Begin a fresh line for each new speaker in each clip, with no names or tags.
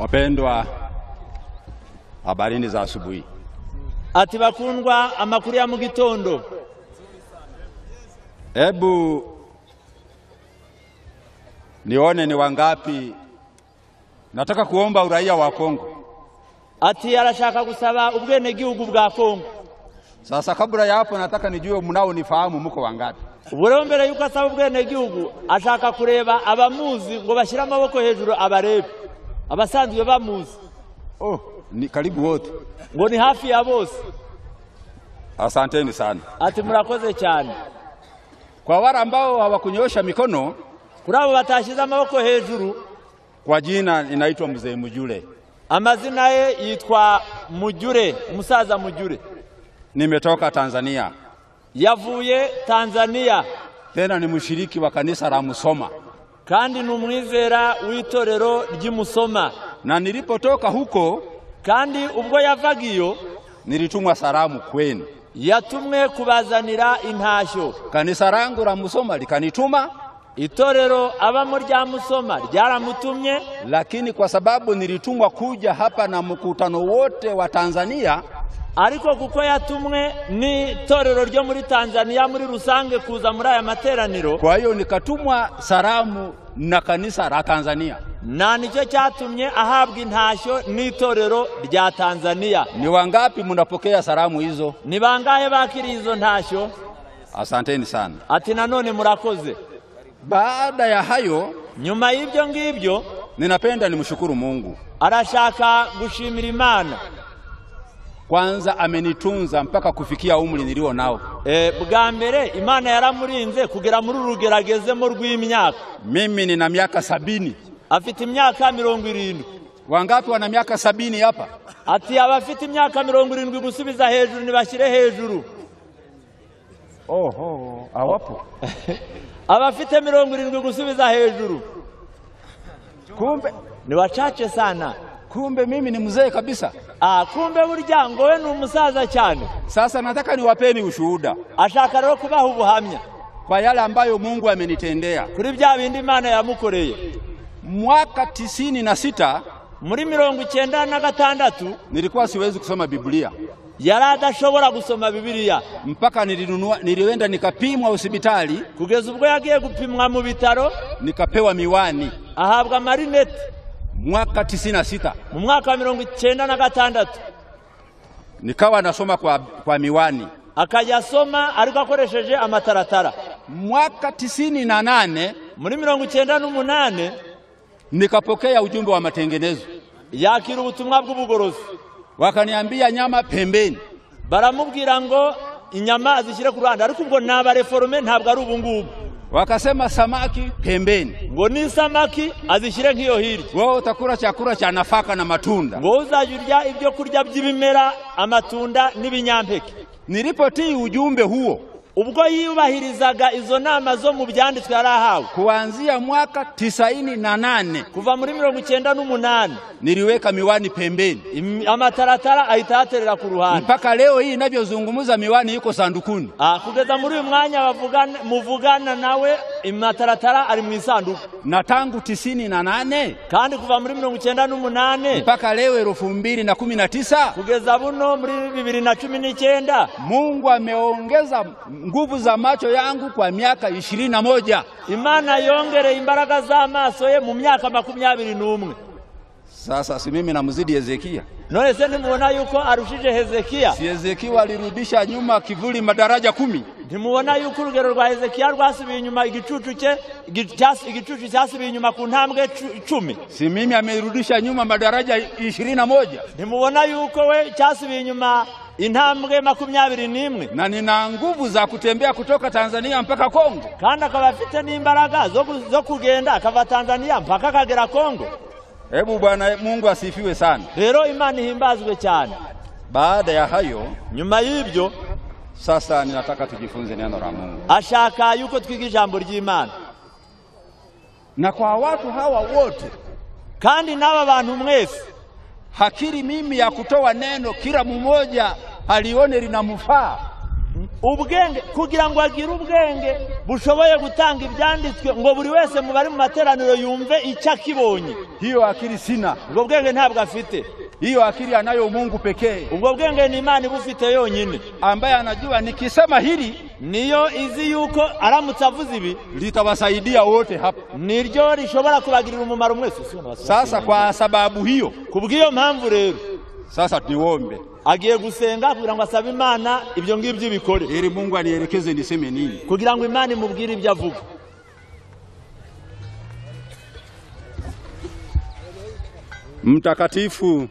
Wapendwa, habarini za asubuhi.
Ati bakundwa, amakuru ya mu gitondo.
Hebu nione ni wangapi nataka kuomba uraia wa Kongo.
Ati arashaka gusaba ubwene gihugu bwa Kongo.
Sasa kabla ya hapo nataka nijue mnao nifahamu muko wangapi.
Ubwo mbere yuko asaba ubwene gihugu ashaka kureba abamuzi ngo bashira amaboko hejuru abarebe. Abasanzwe bamuzi.
Oh, ni karibu wote.
Ngo ni hafi ya bose.
Asanteni sana.
Ati murakoze cyane.
Kwa wale ambao hawakunyosha mikono,
kurabo batashiza amaboko hejuru,
kwa jina ninaitwa Mzee Mujure.
Amazina ye yitwa Mujure, umusaza Mujure.
Nimetoka Tanzania.
Yavuye Tanzania.
Tena ni mshiriki wa kanisa la Musoma.
Kandi numwizera w'itorero ry'Imusoma.
Na nilipotoka huko,
kandi ubwo yavagiyo,
nilitumwa salamu kwenu.
Yatumwe kubazanira intashyo.
Kanisa langu la Musoma likanituma,
itorero abamo rya Musoma ryaramutumye,
lakini kwa sababu nilitumwa kuja hapa na mkutano wote wa Tanzania,
ariko kuko yatumwe ni torero ryo muri Tanzania muri rusange kuza muri aya materaniro,
kwa hiyo nikatumwa salamu na kanisa la Tanzania.
Na nicyo cyatumye ahabwa intashyo n'itorero rya Tanzania.
Ni wangapi mnapokea salamu hizo?
Ni bangahe bakiri izo ntashyo?
Asanteni sana.
Ati nanone murakoze.
Baada ya hayo,
nyuma y'ibyo ngibyo,
ninapenda nimshukuru Mungu.
Arashaka gushimira Imana.
Kwanza amenitunza mpaka kufikia umri nilio nao.
Bwa mbere Imana yaramurinze kugera muri rugeragezemo rw'imyaka.
Mimi nina miaka 70.
Afite imyaka 70.
Wangapi wana miaka 70 hapa?
Ati abafite imyaka 70 gusubiza hejuru nibashire hejuru.
Oho, awapo.
Abafite 70 gusubiza hejuru.
Kumbe
ni wachache sana.
Kumbe mimi ni mzee kabisa.
Kumbe burya ngo we ni umusaza cyane.
Sasa nataka niwapeni ushuhuda.
Ashaka rero kubaha ubuhamya
kwa yale ambayo Mungu amenitendea.
Kuri bya bindi Imana yamukoreye.
Mwaka 96,
muri 96,
nilikuwa siwezi kusoma Biblia.
Yaradashobora gusoma Biblia.
Mpaka nilienda nikapimwa hospitali.
Kugeza ubwo yagiye gupimwa mu bitaro,
nikapewa miwani.
Ahabwa marinette.
Mwaka 96.
Mu mwaka 96.
Nikawa nasoma kwa miwani.
Akajya soma ariko akoresheje amataratara.
Mwaka 98,
muri 98,
nikapokea ujumbe wa matengenezo.
Yakira ubutumwa bw'ubugorozi.
Wakaniambia nyama pembeni.
Baramubwira ngo inyama zishyire ku ruhande, ariko ubwo naba reforme ntabwo ari ubungubu.
Wakasema samaki pembeni.
Ngo ni samaki azishyire nk'iyo hirya.
Wewe utakula chakula cha nafaka na matunda.
Ngo uzajurya ibyo kurya by'ibimera, amatunda n'ibinyampeke.
Nilipotii ujumbe huo,
ubwo yubahirizaga izo nama zo mu byanditswe yarahawe,
kuanzia mwaka 98,
kuva muri 98,
niliweka miwani pembeni.
Amataratara ahita aterera ku ruhande.
Mpaka leo hii ninavyozungumza miwani yuko sandukuni.
Kugeza muri uyu mwanya muvugana nawe amataratara ari mu isanduku.
Na tangu 98,
kandi kuva muri 98
mpaka leo 2019,
kugeza buno muri 2019,
Mungu ameongeza nguvu za macho yangu kwa miaka 21.
Imana yongere imbaraga za maso ye mu myaka 21.
Sasa si mimi namzidi Hezekia?
None se nimuona yuko arushije Hezekia?
Si Hezekia alirudisha nyuma kivuli madaraja 10.
Nimuona yuko urugero rwa Hezekia rwasubiye inyuma igicucu cyasubiye inyuma ku ntambwe 10.
Si mimi amerudisha nyuma madaraja 21.
Nimuona yuko we cyasubiye inyuma intambwe 21.
Na nina nguvu za kutembea kutoka Tanzania mpaka Kongo.
Kandi akaba afite n'imbaraga zo kugenda akava Tanzania mpaka akagera Kongo.
Hebu Bwana Mungu asifiwe sana.
Rero Imana ihimbazwe cyane.
Baada ya hayo,
nyuma y'ibyo,
sasa ninataka tujifunze neno la Mungu.
Ashaka yuko twiga ijambo ry'Imana.
Na kwa watu hawa wote,
kandi n'aba bantu mwese,
hakiri mimi ya kutoa neno kila mmoja alione linamfaa.
ubwenge kugira ngo agire ubwenge bushoboye gutanga ibyanditswe ngo buri wese mu bari mu materaniro yumve icyo akibonye.
Hiyo akili sina.
Ubwo bwenge ntabwo afite.
Hiyo akili anayo Mungu pekee.
Ubwo bwenge ni Imana ibufite yonyine,
ambaye anajua nikisema hili
niyo izi yuko aramutse avuze ibi
litawasaidia wote hapa,
niryo rishobora kubagirira umumaro mwese.
Sasa kwa sababu hiyo,
kubw'iyo mpamvu rero
sasa niombe
agiye gusenga kugira ngo asabe Imana ibyo ngibyo bikore,
ili Mungu anielekeze niseme nini,
kugira ngo Imana imubwire ibyo avuga.
Mtakatifu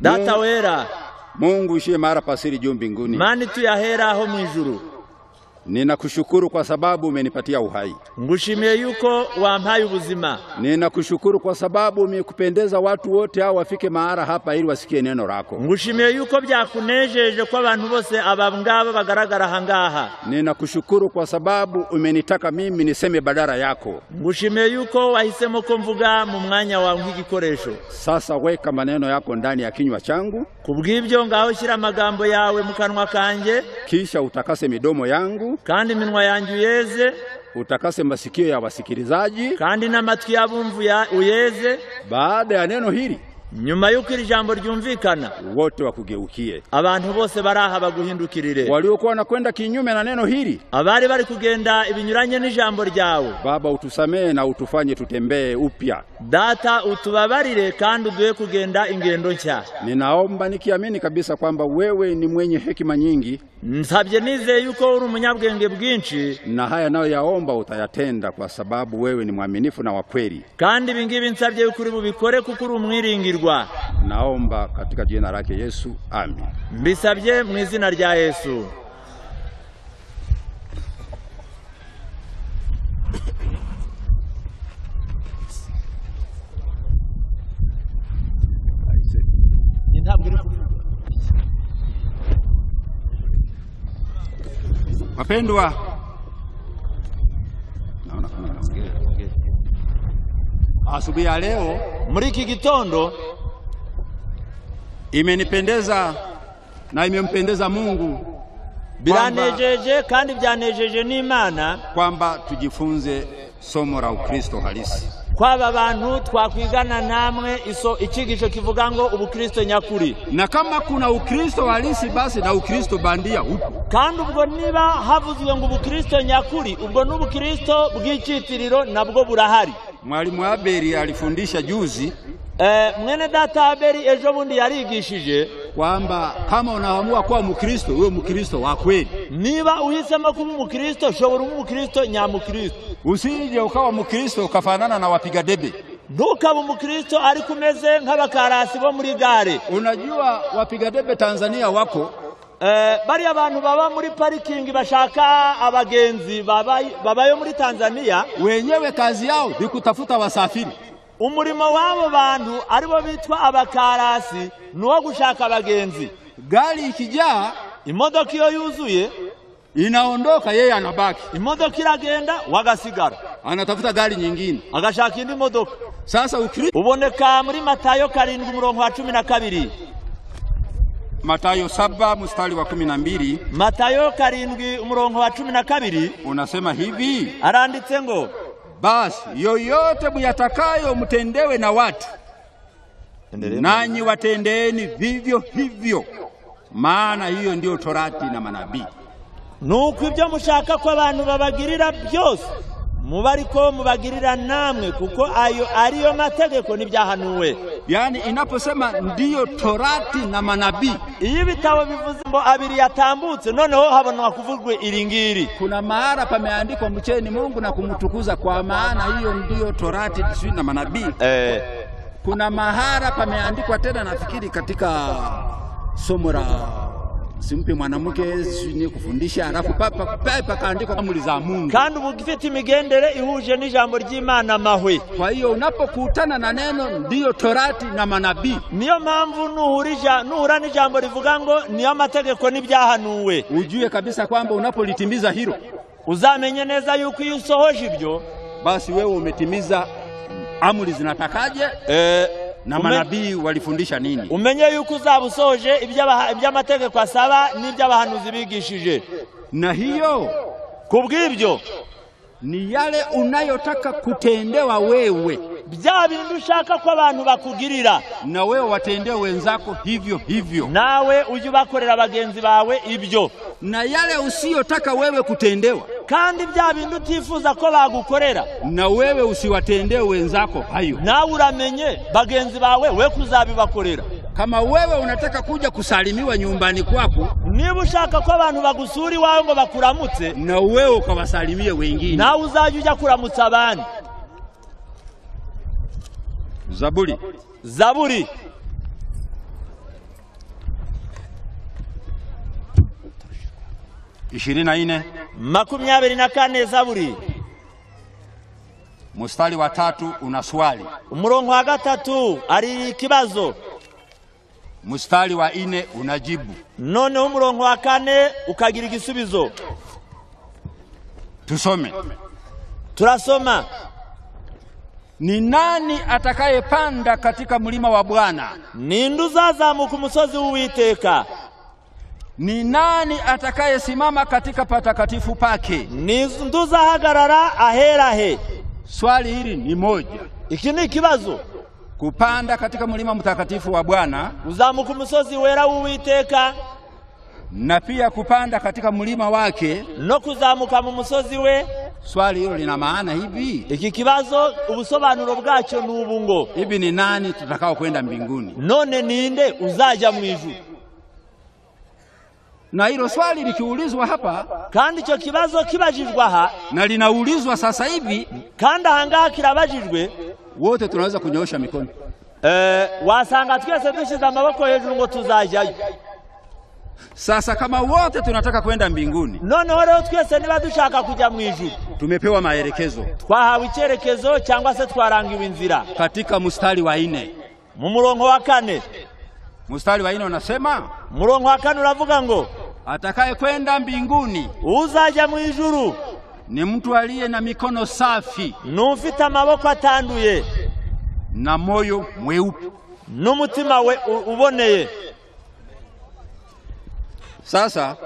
Data wera,
Mungu ishiye mara pasiri juu mbinguni,
Mani tuyahera aho mu ijuru,
ninakushukuru kwa sababu umenipatia uhai.
Ngushimiye yuko wampaye ubuzima.
Ninakushukuru kwa sababu umekupendeza watu wote hao wafike mahara hapa ili wasikie neno lako.
Ngushimiye yuko byakunejeje ko abantu bose abangaba bagaragara hangaha.
Ninakushukuru kwa sababu umenitaka mimi niseme badala yako.
Ngushimiye yuko wahisemo ko mvuga mu mwanya wawe nk'igikoresho.
Sasa weka maneno yako ndani ya kinywa changu,
kubw'ibyo ngaho shyira amagambo yawe mu kanwa kanje,
kisha utakase midomo yangu
kandi iminwa yanjye uyeze,
utakase masikio ya wasikilizaji
kandi n'amatwi y'abumvu uyeze.
Baada ya neno hili,
nyuma yuko iri jambo ryumvikana,
wote wakugeukie.
Abantu bose baraha baguhindukirire.
Waliokuwa wanakwenda kinyume na neno hili,
abari bari kugenda ibinyuranye n'ijambo ryawe,
Baba utusamee na utufanye tutembee upya.
Data utubabarire kandi uduhe kugenda ingendo nshya.
Ninaomba nikiamini kabisa kwamba wewe ni mwenye hekima nyingi,
nsabye nizeye yuko uri umunyabwenge bwinshi,
na haya nayo yaomba utayatenda kwa sababu wewe ni mwaminifu na wa kweli.
Kandi bingibi nsabye yuko uri bubikore kuko uri umwiringirwa.
Naomba katika jina lake Yesu, amen.
Mbisabye mu izina rya Yesu.
Wapendwa, asubuhi ya leo
muri iki gitondo
imenipendeza na imempendeza Mungu,
biranejeje kandi byanejeje n'Imana
kwamba tujifunze somo la Ukristo halisi.
Kwaba abantu twakwigana namwe ikigisho kivuga ngo ubukristo nyakuri.
Na kama kuna Ukristo halisi basi na Ukristo bandia upo.
Kandi ubwo niba havuzwe ngo ubukristo nyakuri, ubwo n'ubukristo bw'icyitiriro nabwo burahari.
Mwalimu Abeli alifundisha juzi,
mwene data Abeli ejo bundi yarigishije
kwamba kama unaamua kuwa Mkristo, wewe Mkristo wa kweli.
Niba uhisemo kuba Mkristo, shobora Mkristo nyamukristo.
Usije ukawa Mkristo ukafanana na wapiga debe.
Ntukaba Mkristo ari kumeze nk'abakarasi bo muri gare.
Unajua wapiga debe Tanzania wako,
bari abantu baba muri parking bashaka abagenzi babayo muri Tanzania,
wenyewe kazi yao ni kutafuta wasafiri.
Umurimo wabo bantu aribo bitwa abakarasi nuwo gushaka abagenzi.
Gari ikijaa,
imodoka iyo yuzuye
inaondoka, yeye anabaki.
Imodoka iragenda wagasigara,
anatafuta gari nyingine,
agashaka indi modoka.
Sasa Ukristo
uboneka muri Matayo 7:12.
Matayo 7 mstari wa 12.
Matayo 7:12
unasema hivi,
aranditse ngo,
basi yoyote muyatakayo mtendewe na watu, nanyi watendeeni vivyo hivyo, maana hiyo ndio Torati na manabii.
Nuko ibyo mushaka ko abantu babagirira byose mubariko mubagirira namwe, kuko ayo ariyo mategeko n'ibyahanuwe.
Yani inaposema ndiyo Torati na manabii,
iyo bitabo bivuze ngo abiri yatambutse, noneho habonwa kuvugwe iringiri.
Kuna mahara pameandikwa mcheni Mungu na kumtukuza, kwa maana hiyo ndiyo Torati na manabii. Kuna mahara pameandikwa tena, nafikiri katika somo la simpe mwanamke ni kufundisha, alafu papa kaandikwa amri za Mungu.
Kandi ubugifite imigendere ihuje n'ijambo ry'Imana mahwe.
Kwa hiyo unapokutana na neno ndiyo Torati na manabii,
niyo mpamvu nuhura n'ijambo rivuga ngo niyo amategeko n'ibyahanuwe,
ujue kabisa kwamba unapolitimiza hilo,
uzamenye neza yuko iyo usohoje ibyo,
basi wewe umetimiza amri zinatakaje. na manabii walifundisha nini.
Umenye yuko uzabusoje iby'amategeko asaba n'iby'abahanuzi bigishije.
Na hiyo
kubw'ibyo
ni yale unayotaka kutendewa wewe,
bya bintu ushaka ko abantu bakugirira,
na wewe watendewe wenzako hivyo hivyo,
nawe uje bakorera bagenzi bawe ibyo.
Na yale usiyotaka wewe kutendewa,
kandi bya bintu utifuza ko bagukorera,
na wewe usiwatendewe wenzako hayo,
nawe uramenye bagenzi bawe we kuzabibakorera.
Kama wewe unataka kuja kusalimiwa nyumbani kwako,
niba ushaka ko abantu bagusuri wawe ngo bakuramutse,
na wewe ukawasalimie wengine,
nawe uzaje ujya kuramutsa abandi.
Zaburi
24 Zaburi
mstari wa 3 una swali,
umurongo wa 3 ari ikibazo,
mstari wa 4 unajibu,
none umurongo wa 4 ukagira igisubizo.
Tusome.
Turasoma.
Ni nani atakayepanda katika mlima wa Bwana?
Ninde uzazamuka umusozi w'Uwiteka?
Ni nani atakayesimama katika patakatifu pake?
Ninde uzahagarara ahera he?
Swali hili ni moja.
Iki ni kibazo.
Kupanda katika mlima mtakatifu wa Bwana,
uzamuka umusozi wera w'Uwiteka,
na pia kupanda katika mlima wake,
no kuzamuka mu musozi we.
Swali hilo lina maana hivi.
Iki kibazo ubusobanuro bwacyo n'ubu ngo,
hivi ni nani tutakao kwenda mbinguni?
None ninde uzaja mu ijuru?
Na hilo swali likiulizwa hapa,
kandi icyo kibazo kibajijwe aha,
na linaulizwa sasa hivi,
kandi ahangaha kirabajijwe,
wote tunaweza kunyoosha mikono.
Wasanga twese dushize amaboko hejuru ngo tuzajayo.
Sasa kama wote tunataka kwenda mbinguni,
none rero twese niba dushaka kujya mu ijuru,
tumepewa maelekezo,
twahawe icyerekezo cyangwa se twarangiwe inzira.
Katika mstari wa 4,
mu murongo wa 4,
mstari wa 4 unasema,
murongo wa 4 uravuga ngo,
atakaye kwenda mbinguni,
uzaja mu ijuru,
ni mtu aliye na mikono safi,
n'ufite amaboko atanduye,
na moyo mweupe,
n'umutima we uboneye.
Sasa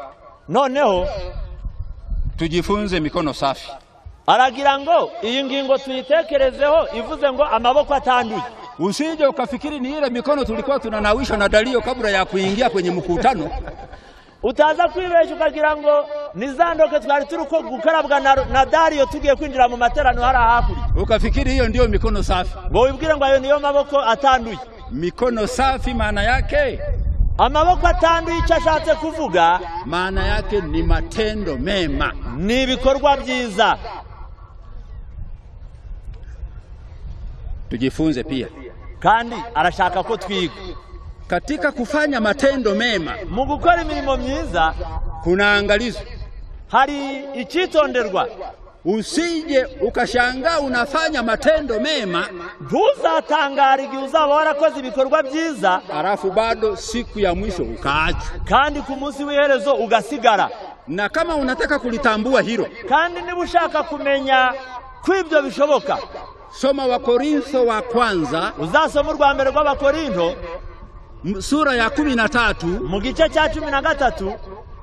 noneho
tujifunze mikono safi.
Aragira ngo iyi ngingo tuyitekerezeho, ivuze ngo amaboko atanduye.
Usije ukafikiri ni ile mikono tulikuwa tunanawisha na Dalio kabla ya kuingia kwenye mkutano.
Utaza kwibesha ukagira ngo nizandoke twari turuko gukarabwa na Dalio tugiye kwinjira mu materano hari ahakuri.
Ukafikiri hiyo ndio mikono safi.
Ngo wibwire ngo ayo niyo maboko atanduye.
Mikono safi maana yake,
amaboko atanduye icyo ashatse kuvuga,
maana yake ni matendo mema,
ni ibikorwa byiza.
Tujifunze pia,
kandi arashaka ko twiga
katika kufanya matendo mema.
Mu gukora imirimo myiza
kuna angalizo,
hari icyitonderwa.
Usije ukashangaa unafanya matendo mema,
ntuzatangara igihe uzaba warakoze ibikorwa byiza,
alafu bado siku ya mwisho ukaacha,
kandi ku munsi w'iherezo ugasigara.
Na kama unataka kulitambua hilo,
kandi niba ushaka kumenya kw'ibyo bishoboka,
soma Wakorintho wa kwanza,
uzasoma urwa mbere rw'Abakorinto
sura ya 13
mu gice cya 13,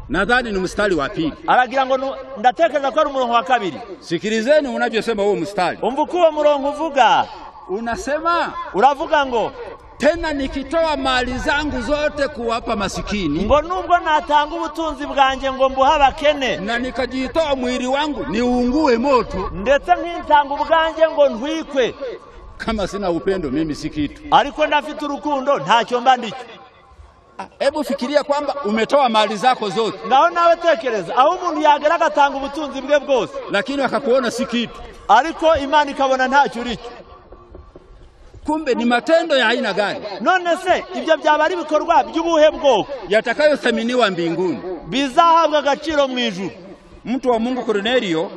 nadhani ni mstari wa 2.
Aragira ngo ndatekereza ko ari umurongo wa 2.
Sikilizeni unavyosema huo mstari.
Umva uko murongo uvuga.
Unasema,
uravuga ngo,
tena nikitoa mali zangu zote kuwapa masikini,
ngo nubwo natanga ubutunzi bwanjye ngo mbuha abakene,
na nikajitoa mwili wangu niungue moto,
ndetse nk'intanga ubwanjye ngo ntwikwe,
kama sina upendo mimi si kitu.
Ariko ndafite urukundo ntacyo mba ndicyo.
Hebu fikiria kwamba umetoa mali zako zote.
Ngaho nawe tekereza, aho umuntu yagera agatanga ubutunzi bwe bwose,
lakini akakuona si kitu,
ariko Imana ikabona ntacyo uricyo.
Kumbe ni matendo ya aina gani?
None se ibyo byaba ari bikorwa by'ubuhe bwoko
yatakayothaminiwa mbinguni,
bizahabwa agaciro mu ijuru?
Mtu wa Mungu Kornelio,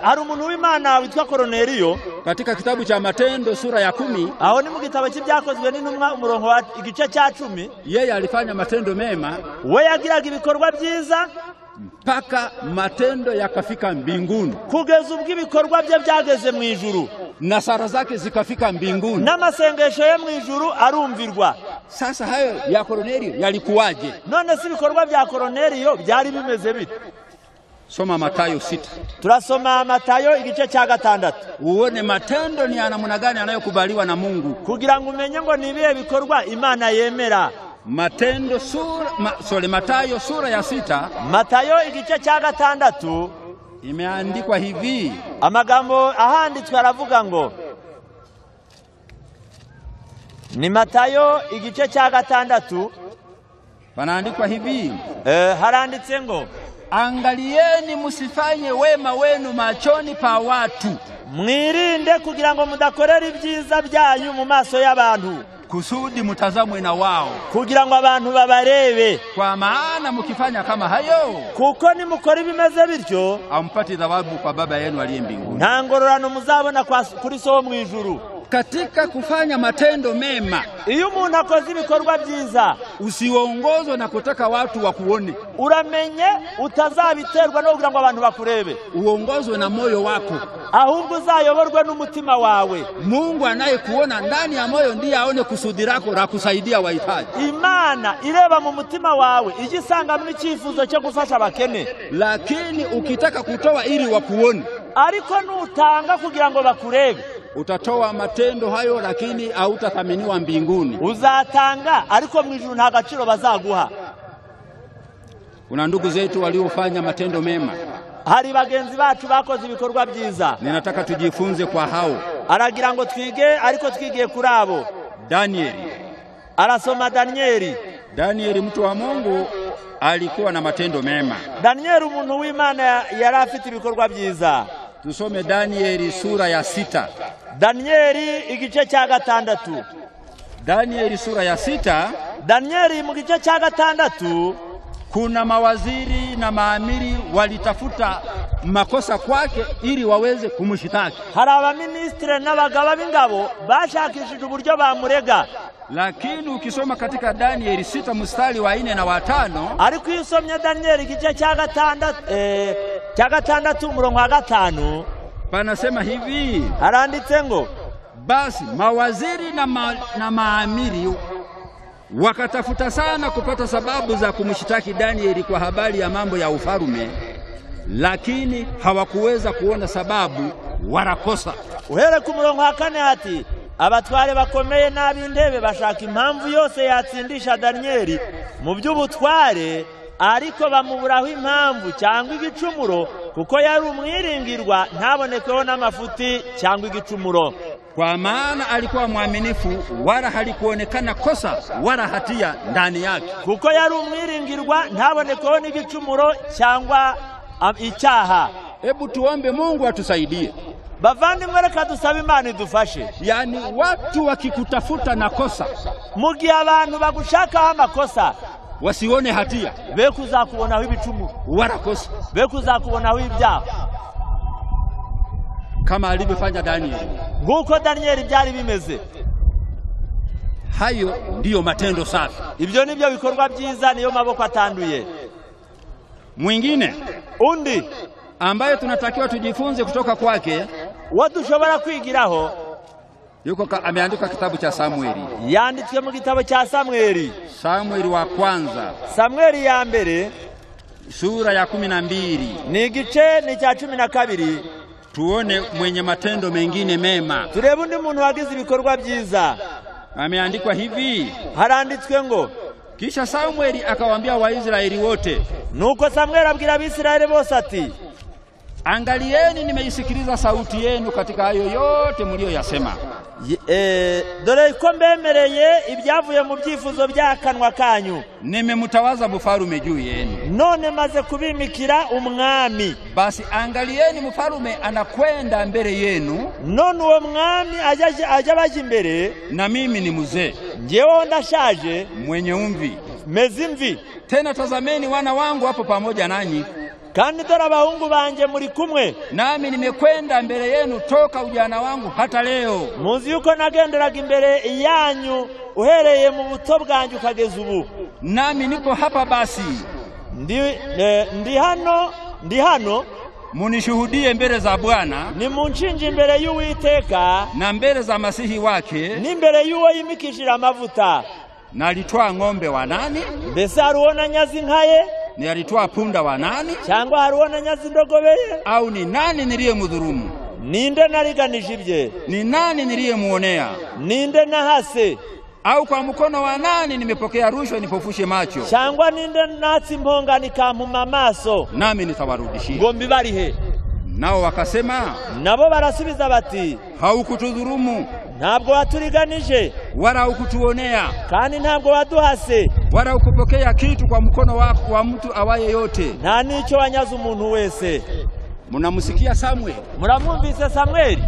hari umuntu w'Imana witwa Kornelio,
katika kitabu cha Matendo sura ya 10,
aho ni mu gitabo cy'ibyakozwe n'intumwa umurongo wa igice cya 10,
yeye alifanya matendo mema,
we yagiraga ibikorwa byiza
mpaka matendo yakafika mbinguni,
kugeza ubwo ibikorwa bye byageze mu ijuru.
na sala zake zikafika mbinguni,
n'amasengesho yo mu ijuru arumvirwa.
Sasa hayo ya Kornelio yalikuwaje?
None si ibikorwa bya Kornelio byari bimeze bite?
Soma Mathayo 6.
Turasoma Mathayo igice cya 6.
Uone matendo ni namna gani yanayokubaliwa na Mungu,
kugira ngo umenye ngo ni ibihe bikorwa Imana yemera.
Matendo Mathayo sura ya 6.
Mathayo igice cya 6
imeandikwa hivi,
amagambo ahanditswe aravuga ngo, ni Mathayo igice cya 6
panaandikwa hivi,
haranditse ngo,
angalieni musifanye wema wenu machoni pa watu,
mwirinde kugira ngo mudakorera ibyiza byanyu mu maso y'abantu,
kusudi mutazamwe na wao,
kugira ngo abantu babarebe.
Kwa maana mukifanya kama hayo,
kuko nimukora ibimeze bityo,
ampati thawabu kwa Baba yenu aliye mbinguni.
Nta ngororano muzabona kuri so mu ijuru.
Katika kufanya matendo mema,
iyo umuntu akoze ibikorwa byiza,
usiongozwe na kutaka watu wakuone.
Uramenye utazabiterwa no kugira ngo abantu bakurebe.
Uongozwe na moyo wako,
ahubwo uzayoborwe n'umutima wawe.
Mungu anayekuona ndani ya moyo ndiye aone kusudi lako la kusaidia wahitaji.
Imana ireba mu mutima wawe, igisanga mu cyifuzo cyo gufasha abakene.
Lakini ukitaka kutoa ili wakuone,
ariko nutanga kugira ngo bakurebe,
utatoa matendo hayo lakini hautathaminiwa mbinguni.
Uzatanga ariko mu ijuru nta gaciro bazaguha.
Kuna ndugu zetu waliofanya matendo mema,
hari bagenzi bacu bakoze ibikorwa byiza.
Ninataka tujifunze kwa hao.
Aragira ngo twige, ariko twigiye kuri abo.
Danieli,
arasoma
Danieli mtu wa Mungu alikuwa na matendo mema.
Danieli umuntu w'Imana yari afite ibikorwa byiza.
Tusome Danieli sura ya 6.
Danieli igice cya 6.
Danieli sura ya 6.
Danieli mu gice cya 6
kuna mawaziri na maamiri walitafuta makosa kwake ili waweze kumshitaki.
Hari abaministre n'abagaba b'ingabo bashakishije uburyo bamurega.
Lakini ukisoma katika Danieli 6 mstari wa 4 na wa 5,
ariko yisomye Danieli igice cya 6 umurongo wa 5,
panasema hivi,
haranditse ngo,
basi mawaziri na maamiri wakatafuta sana kupata sababu za kumshitaki Danieli kwa habari ya mambo ya ufarume, lakini hawakuweza kuona sababu wala kosa.
Uhere ku murongo wa 4 ati, abatware bakomeye n'ab'intebe bashaka impamvu yose yatsindisha Danieli mu by'ubutware, ariko bamuburaho impamvu cyangwa igicumuro, kuko yari umwiringirwa ntabonekeho n'amafuti cyangwa igicumuro.
Kwa maana alikuwa mwaminifu, wala halikuonekana kosa wala hatia ndani yake.
Kuko yari umwiringirwa ntabonekeho n'igicumuro cyangwa icyaha.
Hebu tuombe Mungu atusaidie.
Bavandimwe, reka dusabe Imana idufashe.
Yani watu wakikutafuta na kosa,
mu gihe abantu bagushakaho amakosa,
wasione hatia,
be kuzakubonaho ibicumuro
wala kosa,
be kuzakubonaho ibyaha,
kama alivyofanya Danieli.
Nguko Danieli byari bimeze.
Hayo ndiyo matendo safi.
Ibyo nibyo bikorwa byiza, niyo maboko atanduye.
Mwingine
undi
ambaye tunatakiwa tujifunze kutoka kwake,
wadushobora kwigiraho,
yuko ameandika kitabu cha Samueli.
Yanditswe mu gitabo cha Samueli.
Samueli wa kwanza,
Samueli ya mbere
sura ya 12.
Ni igice ni cya 12.
Tuone mwenye matendo mengine mema.
Turebe undi muntu wagize ibikorwa byiza.
Ameandikwa hivi,
haranditswe ngo,
kisha Samueli akawaambia Waisraeli wote,
nuko Samueli abwira Abisirayeli bose ati,
angalieni, nimeisikiliza sauti yenu katika hayo yote mlioyasema.
Dore ko mbemereye ibyavuye mu byifuzo by'akanwa kanyu.
Nimemutawaza mfarume juu yenu,
none maze kubimikira umwami.
Basi angalieni, mfarume anakwenda mbele yenu,
none uwo mwami ajya baje imbere,
na mimi ni mzee,
njewe ndashaje,
mwenye umvi,
mezi mvi.
Tena tazameni, wana wangu hapo pamoja nanyi,
kandi dore abahungu banje muri kumwe,
nami nimekwenda mbele yenu toka ujana wangu hata leo.
Muzi yuko nagenderaga imbere yanyu uhereye mu buto bwanjye ukageza ubu.
Nami niko hapa basi,
ndi hano
munishuhudie mbele za Bwana,
nimunshinje imbere y'Uwiteka
na mbele za masihi wake,
n'imbere y'uwo yimikishira amavuta.
Na alitwaa ng'ombe wa nani?
Mbese haruona nyazi nkaye?
Ni alitwaa punda wa nani?
Cyangwa haruona nyazi ndogobeye?
Au ni nani niliyemdhulumu?
Ninde nariganije ibye?
Ni nani niliyemuonea?
Ninde nahase?
Au kwa mkono wa nani nimepokea rushwa nipofushe macho?
Cyangwa ninde natsi imponga nikampuma amaso?
Nami nitawarudishia.
Ngo mbibarihe.
Nao wakasema,
nabo barasubiza bati,
haukutudhulumu,
ntabwo waturiganije,
wala hukutuonea,
kandi ntabwo waduhase,
wala hukupokea kitu kwa mkono wako wa mtu awaye yote.
Nta nicyo wanyaze umuntu wese.
Munamusikia Samueli?
Muramwumvise Samueli?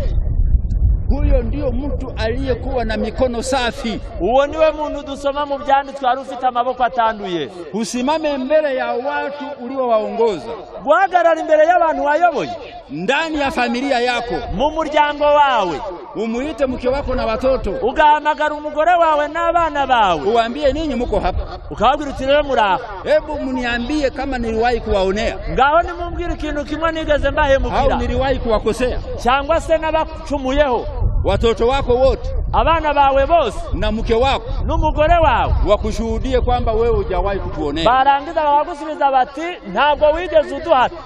Huyo ndio mtu aliyekuwa na mikono safi.
Uwo niwe muntu dusoma mu byanditswe ari ufite amaboko atanduye.
Usimame mbele ya watu uliowaongoza,
guhagarara imbere y'abantu wayoboye,
ndani ya familia yako,
mu muryango wawe,
umuite mke wako na watoto,
ugahamagara umugore wawe n'abana bawe,
uwaambie ninyi muko hapa,
ukababwira uti rero muraho,
hebu mniambie kama niliwahi kuwaonea,
ngaho nimumbwire ikintu kimwe nigeze mbahemukira,
au niliwahi kuwakosea,
cyangwa se nabacumuyeho.
Watoto wako wote,
abana bawe bose,
na mke wako
n'umugore wawe
wakushuhudie kwamba wewe hujawahi kutuonea.
Barangiza bakagusubiza bati, ntabwo wigeze uduhata.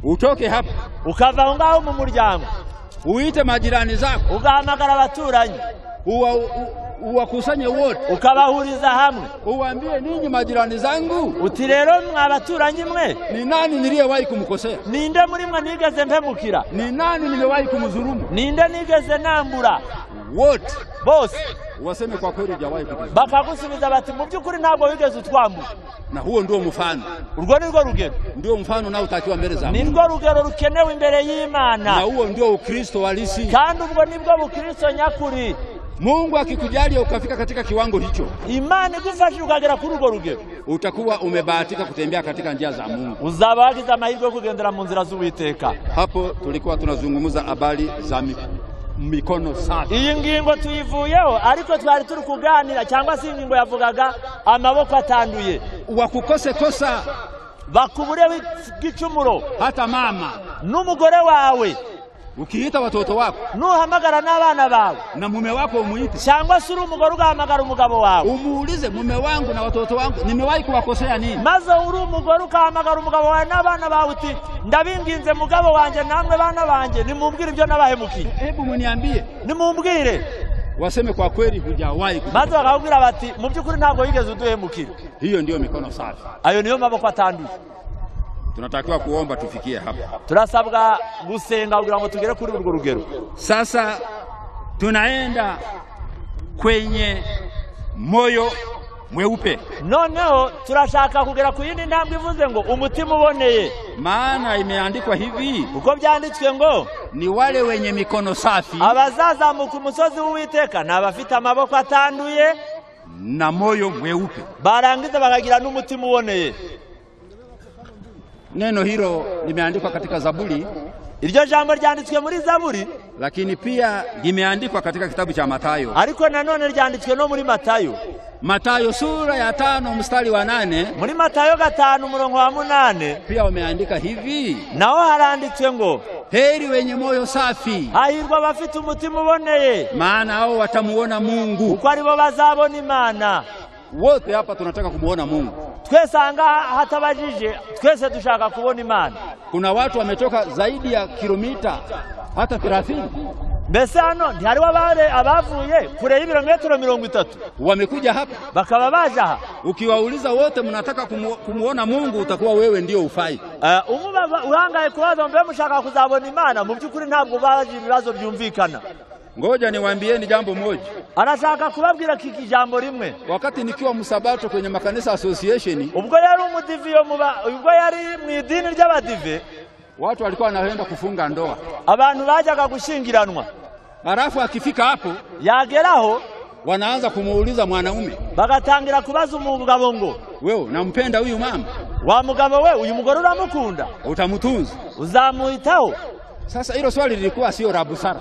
Utoke hapa,
ukava aho ngaho mu muryango,
uite majirani zako,
ugahamagara abaturanyi,
uwakusanye wote,
ukabahuriza hamwe,
uwaambie ninyi majirani zangu,
uti rero mwabaturanyi mwe,
ni nani niliyewahi kumkosea?
Ninde muri mwe nigeze mpemukira?
Ni nani niliwahi kumdhulumu?
Ninde nigeze nambura?
Wote
bose
waseme kwa kweli hujawahi kudhulumu.
Bakagusubiza bati, mu by'ukuri ntabwo wigeze utwambura.
Na huo ndio mfano,
urwo nirwo rugero,
ndio mfano nao utakiwa mbele za Mungu,
nirwo rugero rukenewe imbere y'Imana,
na huo ndio Ukristo halisi,
kandi ubwo nibwo bukristo nyakuri.
Mungu akikujalia ukafika katika kiwango hicho,
Imana igufashije ukagera kuri urwo rugero,
utakuwa umebahatika kutembea katika njia za Mungu,
uzaba wagize amahirwe kugendera mu nzira z'Uwiteka.
Hapo tulikuwa tunazungumza habari za mikono safi.
Iyi ngingo tuyivuyeho, ariko twari turi kuganira, cyangwa se ingingo yavugaga amaboko atanduye.
Wakukose kosa,
bakubureho igicumuro,
hata mama
n'umugore wawe,
ukiita watoto wako,
nuhamagara n'abana bawe,
na mume wako umuite,
cyangwa se uri umugore ugahamagara umugabo wawe,
umuulize, mume wangu na watoto wangu nimewahi kuwakosea nini?
Maze uri umugore ugahamagara umugabo wawe n'abana bawe uti, ndabinginze mugabo wanjye namwe bana banjye nimumbwire ibyo nabahemukiye.
Hebu muniambie,
nimumbwire.
Waseme kwa kweli hujawahi.
Maze bakakubwira bati, mu by'ukuri ntabwo wigeze uduhemukira.
Hiyo ndio mikono safi.
Ayo niyo maboko atanduye.
Tunatakiwa kuomba tufikie hapa.
Turasabwa gusenga kugira ngo tugere kuri urwo rugero.
Sasa tunaenda kwenye moyo mweupe.
Noneho turashaka kugera ku yindi ntambwe ivuze ngo umutima uboneye.
Maana imeandikwa hivi,
uko byanditswe ngo
ni wale wenye mikono safi
abazazamuka umusozi w'Uwiteka n'abafite amaboko atanduye
na moyo mweupe,
barangiza bakagira n'umutima uboneye.
Neno hilo limeandikwa katika Zaburi.
Iryo jambo ryanditswe muri Zaburi,
lakini pia limeandikwa katika kitabu cha Mathayo.
Ariko nanone ryanditswe no muri Matayo.
Matayo sura ya 5 mstari wa 8.
Muri Matayo 5 murongo wa 8
pia wameandika hivi,
nao haranditswe ngo,
heri wenye moyo safi,
hahirwa abafite umutima uboneye,
maana hao watamuona Mungu.
Uko aribo bazabona Imana.
Wote hapa tunataka kumuona Mungu.
Twese anga hatabajije, twese dushaka kubona Imana.
Kuna watu wametoka zaidi ya kilomita hata 30.
Mbese hano ntihari wabare abavuye kure y'ibirometero 30
wamekuja hapa,
bakaba baje aha.
Ukiwauliza wote mnataka kumuona Mungu, utakuwa wewe ndio ufai.
Umuba urangaye kubaza mbe mushaka kuzabona Imana, mu by'ukuri ntabwo baje ibibazo byumvikana.
Ngoja niwaambieni jambo moja.
Anashaka kubabwira kiki jambo rimwe.
Wakati nikiwa msabato kwenye makanisa association,
ubwo yari umudiviyo ubwo yari mu idini ry'abadive,
watu walikuwa wanaenda kufunga ndoa.
Abantu bajaga gushingiranwa.
Halafu akifika hapo,
yageraho
wanaanza kumuuliza mwanaume,
bagatangira kubaza umugabo ngo,
wewe unampenda huyu mama?
Wa mugabo we, uyu mugore uramukunda?
Utamutunza?
Uzamuitaho?
Sasa hilo swali lilikuwa sio la busara.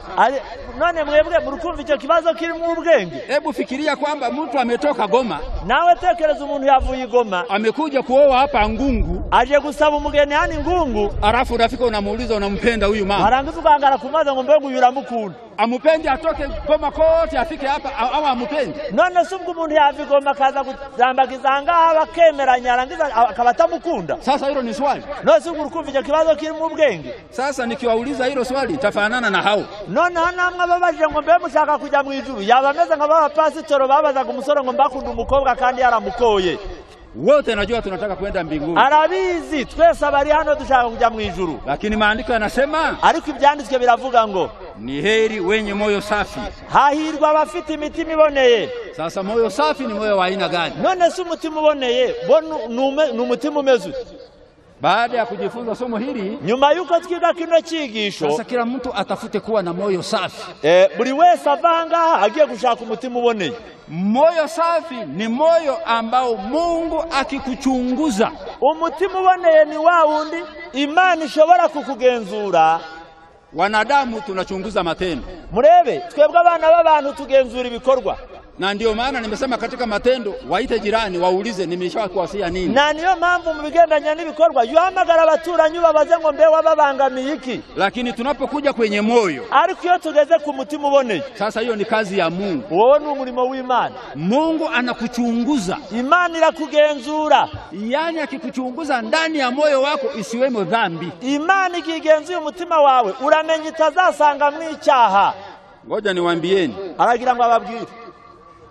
none mwebwe murukumva icyo kibazo kiri mu ubwenge.
Hebu fikiria kwamba mtu ametoka Goma.
Nawe tekereza umuntu yavuye Goma.
Amekuja kuoa hapa Ngungu.
Aje gusaba umugeni hani Ngungu.
Alafu unafika unamuuliza unampenda huyu mama.
Marangiza ukangara kumaza ngo mbegu yuramukunda.
Amupendi atoke Goma kote afike hapa au amupendi.
None subwo umuntu yavuye Goma kaza kuzambagiza ngaha bakemeranya arangiza akabatamukunda.
Sasa hilo ni swali.
None subwo urukumva icyo kibazo kiri mu ubwenge.
Sasa nikiwauliza hilo swali tafanana na hao.
None hanamwe babaje ngo mbe mushaka kujya mu ijuru yabameze nka baba pasitoro babazaga umusoro ngo mbakunda umukobwa kandi yaramukoye.
Wote najua tunataka kwenda mbinguni.
Arabizi twese abari hano dushaka kujya mu ijuru.
Lakini maandiko yanasema,
ariko ibyanditswe biravuga ngo
ni heri wenye moyo safi.
Hahirwa abafite imitima iboneye.
Sasa moyo safi ni moyo wa aina gani?
None se umutima uboneye ni umutima umeze.
Baada ya kujifunza somo hili,
nyuma yuko twiga kino cyigisho,
sasa kila mtu atafute kuwa na moyo safi.
Buri wese avanga agiye gushaka umutima uboneye.
Moyo safi ni moyo ambao Mungu akikuchunguza.
Umutima uboneye ni wa wundi Imana ishobora kukugenzura.
Wanadamu tunachunguza matendo.
Murebe twebwe abana b'abantu tugenzura ibikorwa.
Na ndio maana nimesema katika matendo waite jirani waulize nimeshakuwasia nini.
Na niyo mpamvu mu bigendanya n'ibikorwa yuhamagara abaturanyi babaze ngo mbe wababangamiye iki.
Lakini tunapokuja kwenye moyo,
ariko iyo tugeze ku mutima uboneye,
sasa hiyo ni kazi ya Mungu.
Wowe ni umurimo w'Imana.
Mungu anakuchunguza.
Imana irakugenzura.
Yani akikuchunguza ndani ya moyo wako isiwemo dhambi.
Imana ikigenzuye umutima wawe uramenya itazasanga mw'icyaha.
Ngoja niwaambieni.
Aragira ngo ababwire.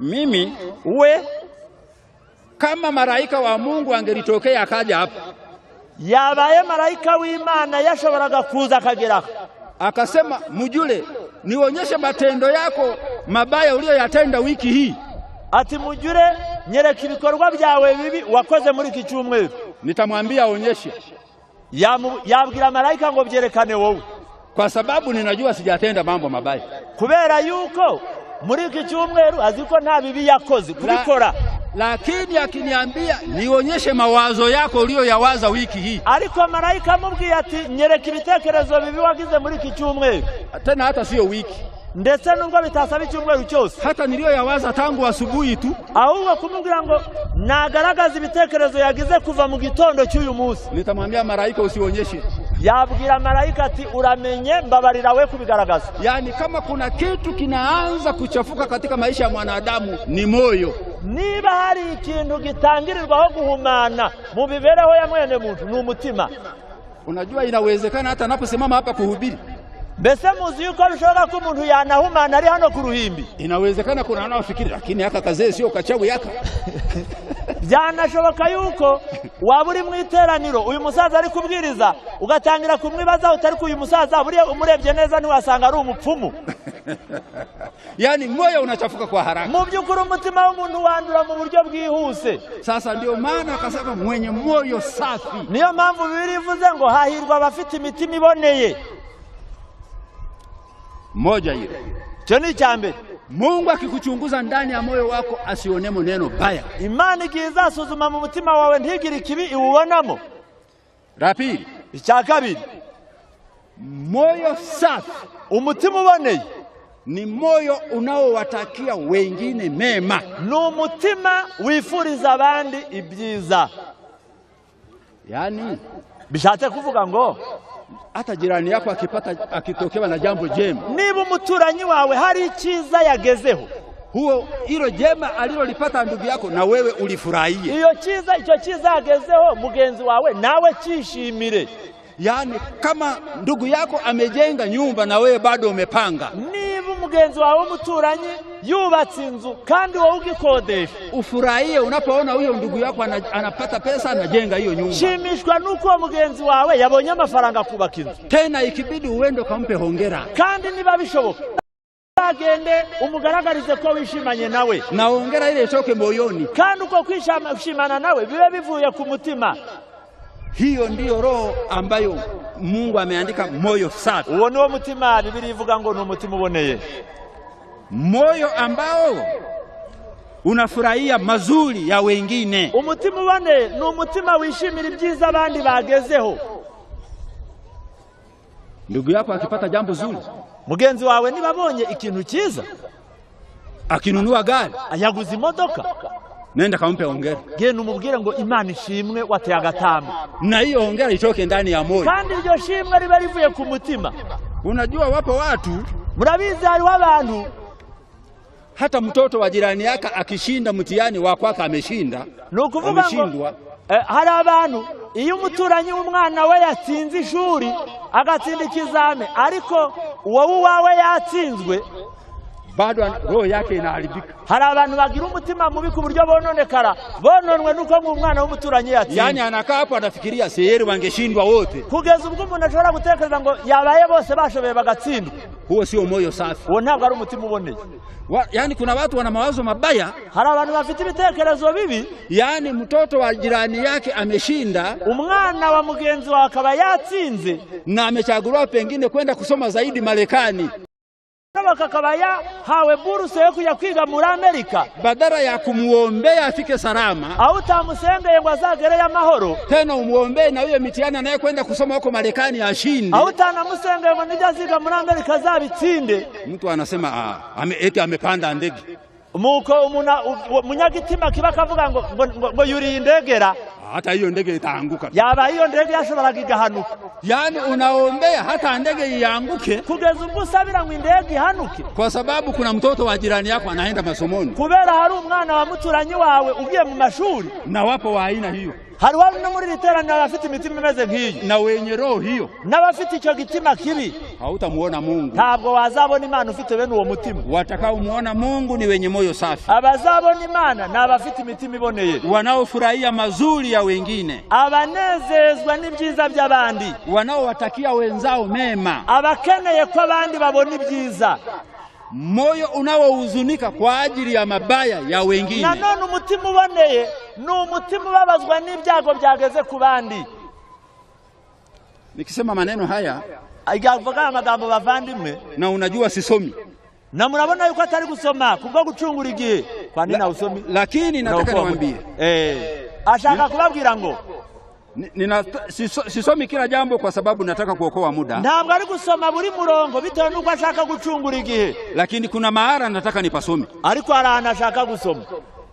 Mimi kama malaika wa Mungu angelitokea akaja hapa,
yabaye malaika w'Imana yashoboraga kuza akagera
akasema Mujule nionyeshe matendo yako mabaya uliyoyatenda wiki hii.
Ati Mujule nyereka ibikorwa byawe bibi wakoze muri iki cyumweru.
Nitamwambia aonyeshe.
Yabwira malaika ngo byerekane wowe,
kwa sababu ninajua sijatenda mambo mabaya.
Kubera yuko muri iki cyumweru aziko nta bibi yakoze kubikora.
Lakini akiniambia nionyeshe mawazo yako uliyoyawaza wiki hii,
ariko malaika amubwiye ati nyereka ibitekerezo bibi wagize muri iki cyumweru.
Tena hata sio wiki,
ndetse nubwo bitasaba icyumweru cyose,
hata niliyoyawaza tangu asubuhi tu,
ahubwo kumubwira ngo nagaragaza ibitekerezo yagize kuva mu gitondo cy'uyu munsi.
Nitamwambia malaika usionyeshe.
Yabwira malaika ati uramenye mbabarira we kubigaragaza.
Yani kama kuna kitu kinaanza kuchafuka katika maisha ya mwanadamu ni moyo.
Niba hari ikintu gitangirirwaho guhumana mu bibereho ya mwene muntu ni umutima.
Unajua inawezekana hata anaposimama hapa kuhubiri,
mbese muzi yuko bishobora ko umuntu yanahumana ari hano ku ruhimbi.
Inawezekana kuna anaofikiri lakini haka kazee sio kachawi yaka.
Byanashoboka yuko waba uri mu iteraniro uyu musaza ari kubwiriza ugatangira kumwibaza utari ku uyu musaza buriya umurebye neza ntiwasanga ari umupfumu.
Yani moyo unachafuka kwa haraka.
Mu by'ukuri umutima w'umuntu wandura mu buryo bwihuse.
Sasa ndio maana akasema mwenye moyo safi.
Niyo mpamvu Bibiliya ivuze ngo hahirwa abafite imitima iboneye.
Moja hiyo.
Cyo ni cyambere.
Mungu akikuchunguza ndani ya moyo wako asionemo neno baya.
Imana ikizasuzuma mu mutima wawe ntigire ikibi iwubonamo.
La pili,
icya kabiri,
moyo safi,
umutima uboneye,
ni moyo unaowatakia wengine mema.
Ni umutima wifuriza abandi ibyiza.
Yani
bishatse kuvuga ngo
hata jirani yako akitokewa na jambo jema,
niba umuturanyi wawe hari icyiza yagezeho,
hilo jema alilolipata ndugu yako na wewe ulifurahie.
Icyo cyiza yagezeho mugenzi wawe nawe cyishimire.
Yani kama ndugu yako amejenga nyumba na wewe bado umepanga,
niba umugenzi wawe umuturanyi yubatse inzu kandi wowe ugikodesha,
ufurahie unapoona huyo ndugu yako anapata pesa anajenga hiyo nyumba.
Shimishwa nuko mugenzi wawe yabonye amafaranga kubaka inzu.
Tena ikibidi uende ukampe hongera.
Kandi niba bishoboka agende umugaragarize ko wishimanye nawe,
na hongera ile itoke moyoni.
Kandi uko kwishimana nawe bibe bivuye ku mutima.
Hiyo ndiyo roho ambayo Mungu ameandika moyo safi.
Uwo niwo mutima Bibiliya ivuga ngo ni umutima uboneye.
Moyo ambao unafurahia mazuri ya wengine.
Umutima uboneye ni umutima wishimira ibyiza abandi bagezeho.
Ndugu yako akipata jambo zuri,
mugenzi wawe nibabonye ikintu cyiza
akinunua gari
yaguze imodoka
nenda kampe hongera
genda umubwire ngo Imana ishimwe wateye agatamba
na hiyo hongera itoke ndani ya moyo
kandi iryo shimwe riba rivuye ku mutima.
Unajua wapo watu
murabizi hariho abantu
hata mtoto wa jirani yake akishinda mtihani wa kwake ameshinda
nukuvuga ngo hari abantu iyo umuturanyi w'umwana we yatsinze ishuri agatsinda ikizame ariko wowe wawe yatsinzwe
bado roho yake inaharibika.
Hari abantu bagira umutima mubi ku buryo bononekara bononwe nuko umwana w'umuturanyi yatsinze.
Yani anakaa hapo anafikiria seyeri wangeshindwa wote
kugeza ubwo umuntu ashobora gutekereza ngo yabaye bose bashoboye bagatsindwa.
Huo sio moyo safi.
Uwo ntabwo ari umutima uboneye.
Yani kuna watu wana mawazo mabaya.
Hari abantu bafite ibitekerezo bibi.
Yani mtoto wa jirani yake ameshinda,
umwana wa mugenzi wa akaba yatsinze
na amechagulwa pengine kwenda kusoma zaidi Marekani.
Bakakabaya hawe buruse yo kujya kwiga muri Amerika,
badala ya kumuombea afike salama
au tamusengeye ngo azagere y'amahoro,
tena umuombee na huyo mitihani naye kwenda kusoma huko Marekani ashinde,
au tanamusengeye ngo nijaziga muri Amerika zabitsinde.
Mtu anasema eti amepanda ndege.
Muko munyagitima kiba kavuga ngo yuri indegera,
hata hiyo ndege itaanguka.
Yaba hiyo ndege yashobora kigahanuka.
Yani unaombea hata ndege ianguke
kugeza ubwo usabira ngo indege ihanuke,
kwa sababu kuna mtoto wa jirani yako anaenda masomoni,
kubera hari umwana wa muturanyi wawe ugiye mu mashuri.
Na wapo wa aina hiyo.
Hari wari no muri literana bafite imitima imeze nk'iyi,
na wenye roho hiyo,
n'abafite icyo gitima kibi,
hautamuona Mungu.
Ntabwo wazabona Imana ufite bene uwo mutima.
Watakaomuona Mungu ni wenye moyo safi.
Abazabona Imana n'abafite imitima iboneye,
wanaofurahia mazuri ya wengine,
abanezezwa n'ibyiza by'abandi,
wanaowatakia wenzao mema,
abakeneye ko abandi babona ibyiza.
Moyo unaohuzunika kwa ajili ya mabaya ya wengine.
Nanone umutima uboneye ni umutima ubabazwa n'ibyago byageze ku bandi.
Nikisema maneno haya
igavuga amagambo bavandimwe,
na unajua sisomi,
na murabona yuko atari gusoma kubwo gucungura igihe, kwa nini usomi?
Lakini nataka niwaambie
ashaka kubabwira ngo
sisomi kila jambo kwa sababu nataka kuokoa muda.
Ntabwo ari gusoma buri murongo bitewe nuko ashaka gucungura igihe,
lakini kuna mahara nataka nipasome.
Ariko arana ashaka gusoma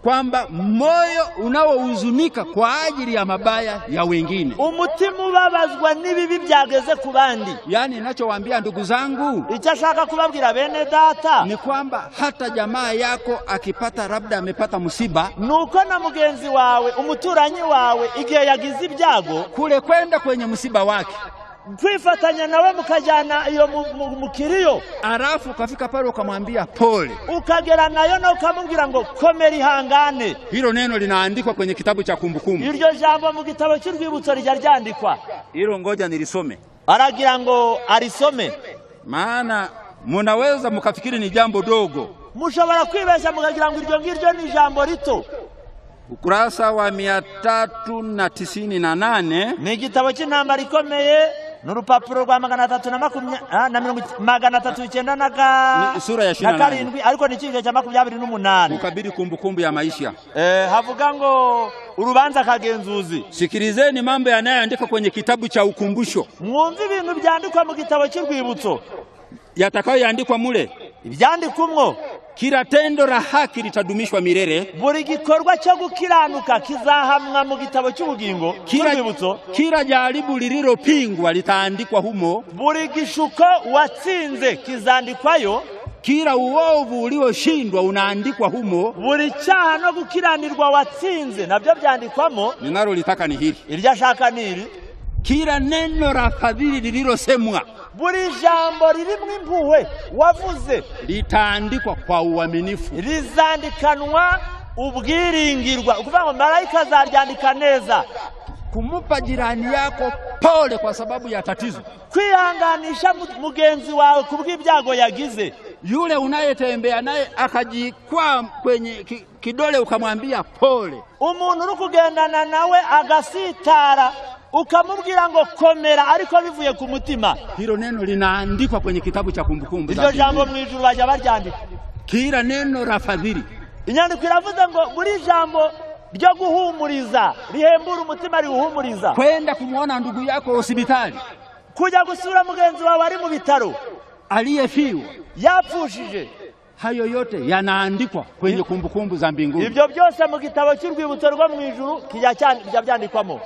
kwamba moyo unaohuzunika kwa ajili ya mabaya ya wengine,
umutima ubabazwa n'ibibi byageze ku bandi.
Yani ninachowaambia ndugu zangu,
icyo ashaka kubabwira bene data
ni kwamba hata jamaa yako akipata labda amepata msiba,
nuko na mugenzi wawe umuturanyi wawe igihe yagize ibyago,
kule kwenda kwenye msiba wake
kwifatanya nawe mukajana iyo mukiriyo,
arafu kafika pale ukamwambia pole,
ukagera nayo na ukamubwira ngo komera ihangane.
Hilo neno linaandikwa kwenye kitabu cha Kumbukumbu.
Iryo jambo mu gitabo cy'urwibutso ryandikwa.
Hilo ngoja nilisome.
Aragira ngo arisome,
maana munaweza mukafikiri ni jambo dogo.
Mushobora kwibesha mukagira ngo iryo ngiryo ni jambo rito.
Ukurasa wa 398
ni igitabo cy'intambara ikomeye, n'urupapuro rwa 397
sura ya 27,
ariko ni ikice cya 28.
Ukabiri kumbukumbu ya maisha.
Havuga ngo urubanza kagenzuzi.
Sikilizeni mambo yanayoandikwa kwenye kitabu cha ukumbusho.
Mwumve ibintu byandikwa mu gitabo cy'urwibutso,
yatakayoandikwa mule.
Ibyandikumwo
kila tendo la haki litadumishwa milele.
Buri gikorwa cyo gukiranuka kizahamwa mu gitabo cy'ubugingo.
Kila jaribu lililopingwa litaandikwa humo.
Buri gishuko watsinze kizandikwayo.
Kila uovu ulioshindwa unaandikwa humo.
Buri cyaha no gukiranirwa watsinze nabyo byandikwamo.
Ninalo litaka ni hili.
Irya shaka niri.
Kila neno la fadhili lililosemwa,
buri jambo ririmwe impuhwe wavuze,
litaandikwa kwa uaminifu,
rizandikanwa ubwiringirwa. Ukuvuga ngo malaika zaryandika neza.
Kumupa jirani yako pole kwa sababu ya tatizo,
kwihanganisha mugenzi wawe kubw'ibyago yagize.
Yule unayetembea naye akajikwaa kwenye kidole ukamwambia pole.
Umuntu uri kugendana nawe agasitara ukamubwira ngo komera ariko bivuye ku mutima.
Hilo neno linaandikwa kwenye kitabu cha Kumbukumbu.
Iryo jambo mu ijuru bajya baryandika.
Kila neno la fadhili,
inyandiko iravuze ngo buri jambo ryo guhumuriza, rihembura umutima, riwuhumuriza.
Kwenda kumuona ndugu yako hospitali,
kujya gusura mugenzi wawe ari mu bitaro,
aliyefiwa,
yapfushije.
Hayo yote yanaandikwa kwenye kumbukumbu za mbinguni.
Ibyo byose mu gitabo cy'urwibutso rwo mu ijuru kijya byandikwamo.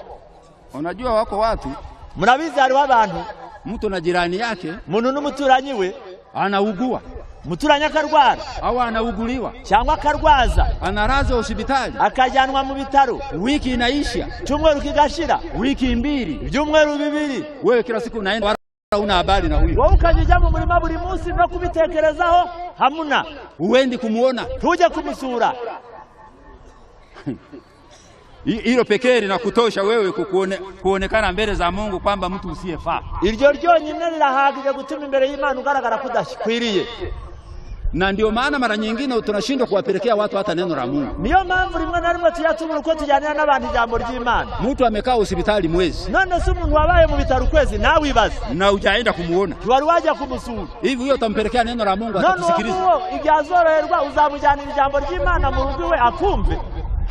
Unajua wako watu,
murabizi hariho abantu,
mtu na jirani yake,
muntu n'umuturanyi we
anaugua,
umuturanyi akarwara
au anauguliwa
cyangwa akarwaza,
anaraza hospitali,
akajyanwa mu bitaro,
wiki inaisha,
cyumweru kigashira,
wiki mbili,
byumweru bibiri,
wewe kila siku unaenda una habari na huyo.
Wowe ukajya mu murima buri munsi no kubitekerezaho, hamuna,
uendi kumuona,
tuje kumusura.
Hilo pekee linakutosha wewe kuonekana mbele za Mungu kwamba mtu usiyefaa.
Iryo ryonyine rirahagije gutuma imbere y'Imana ugaragara kudashikwiriye.
Na ndio maana mara nyingine tunashindwa kuwapelekea watu hata neno la Mungu.
Niyo mpamvu rimwe na rimwe tuyatubura uko tujyanira n'abandi ijambo ry'Imana.
Mtu amekaa hospitali mwezi,
none se umuntu wabaye mu bitaro kwezi nawe ibaze,
na hujaenda kumuona,
wari wajya kumusura,
hivi hiyo utampelekea neno la Mungu atakusikiliza?
None ibyazoroherwa uzamujyanira ijambo ry'Imana mu rugo we akumve,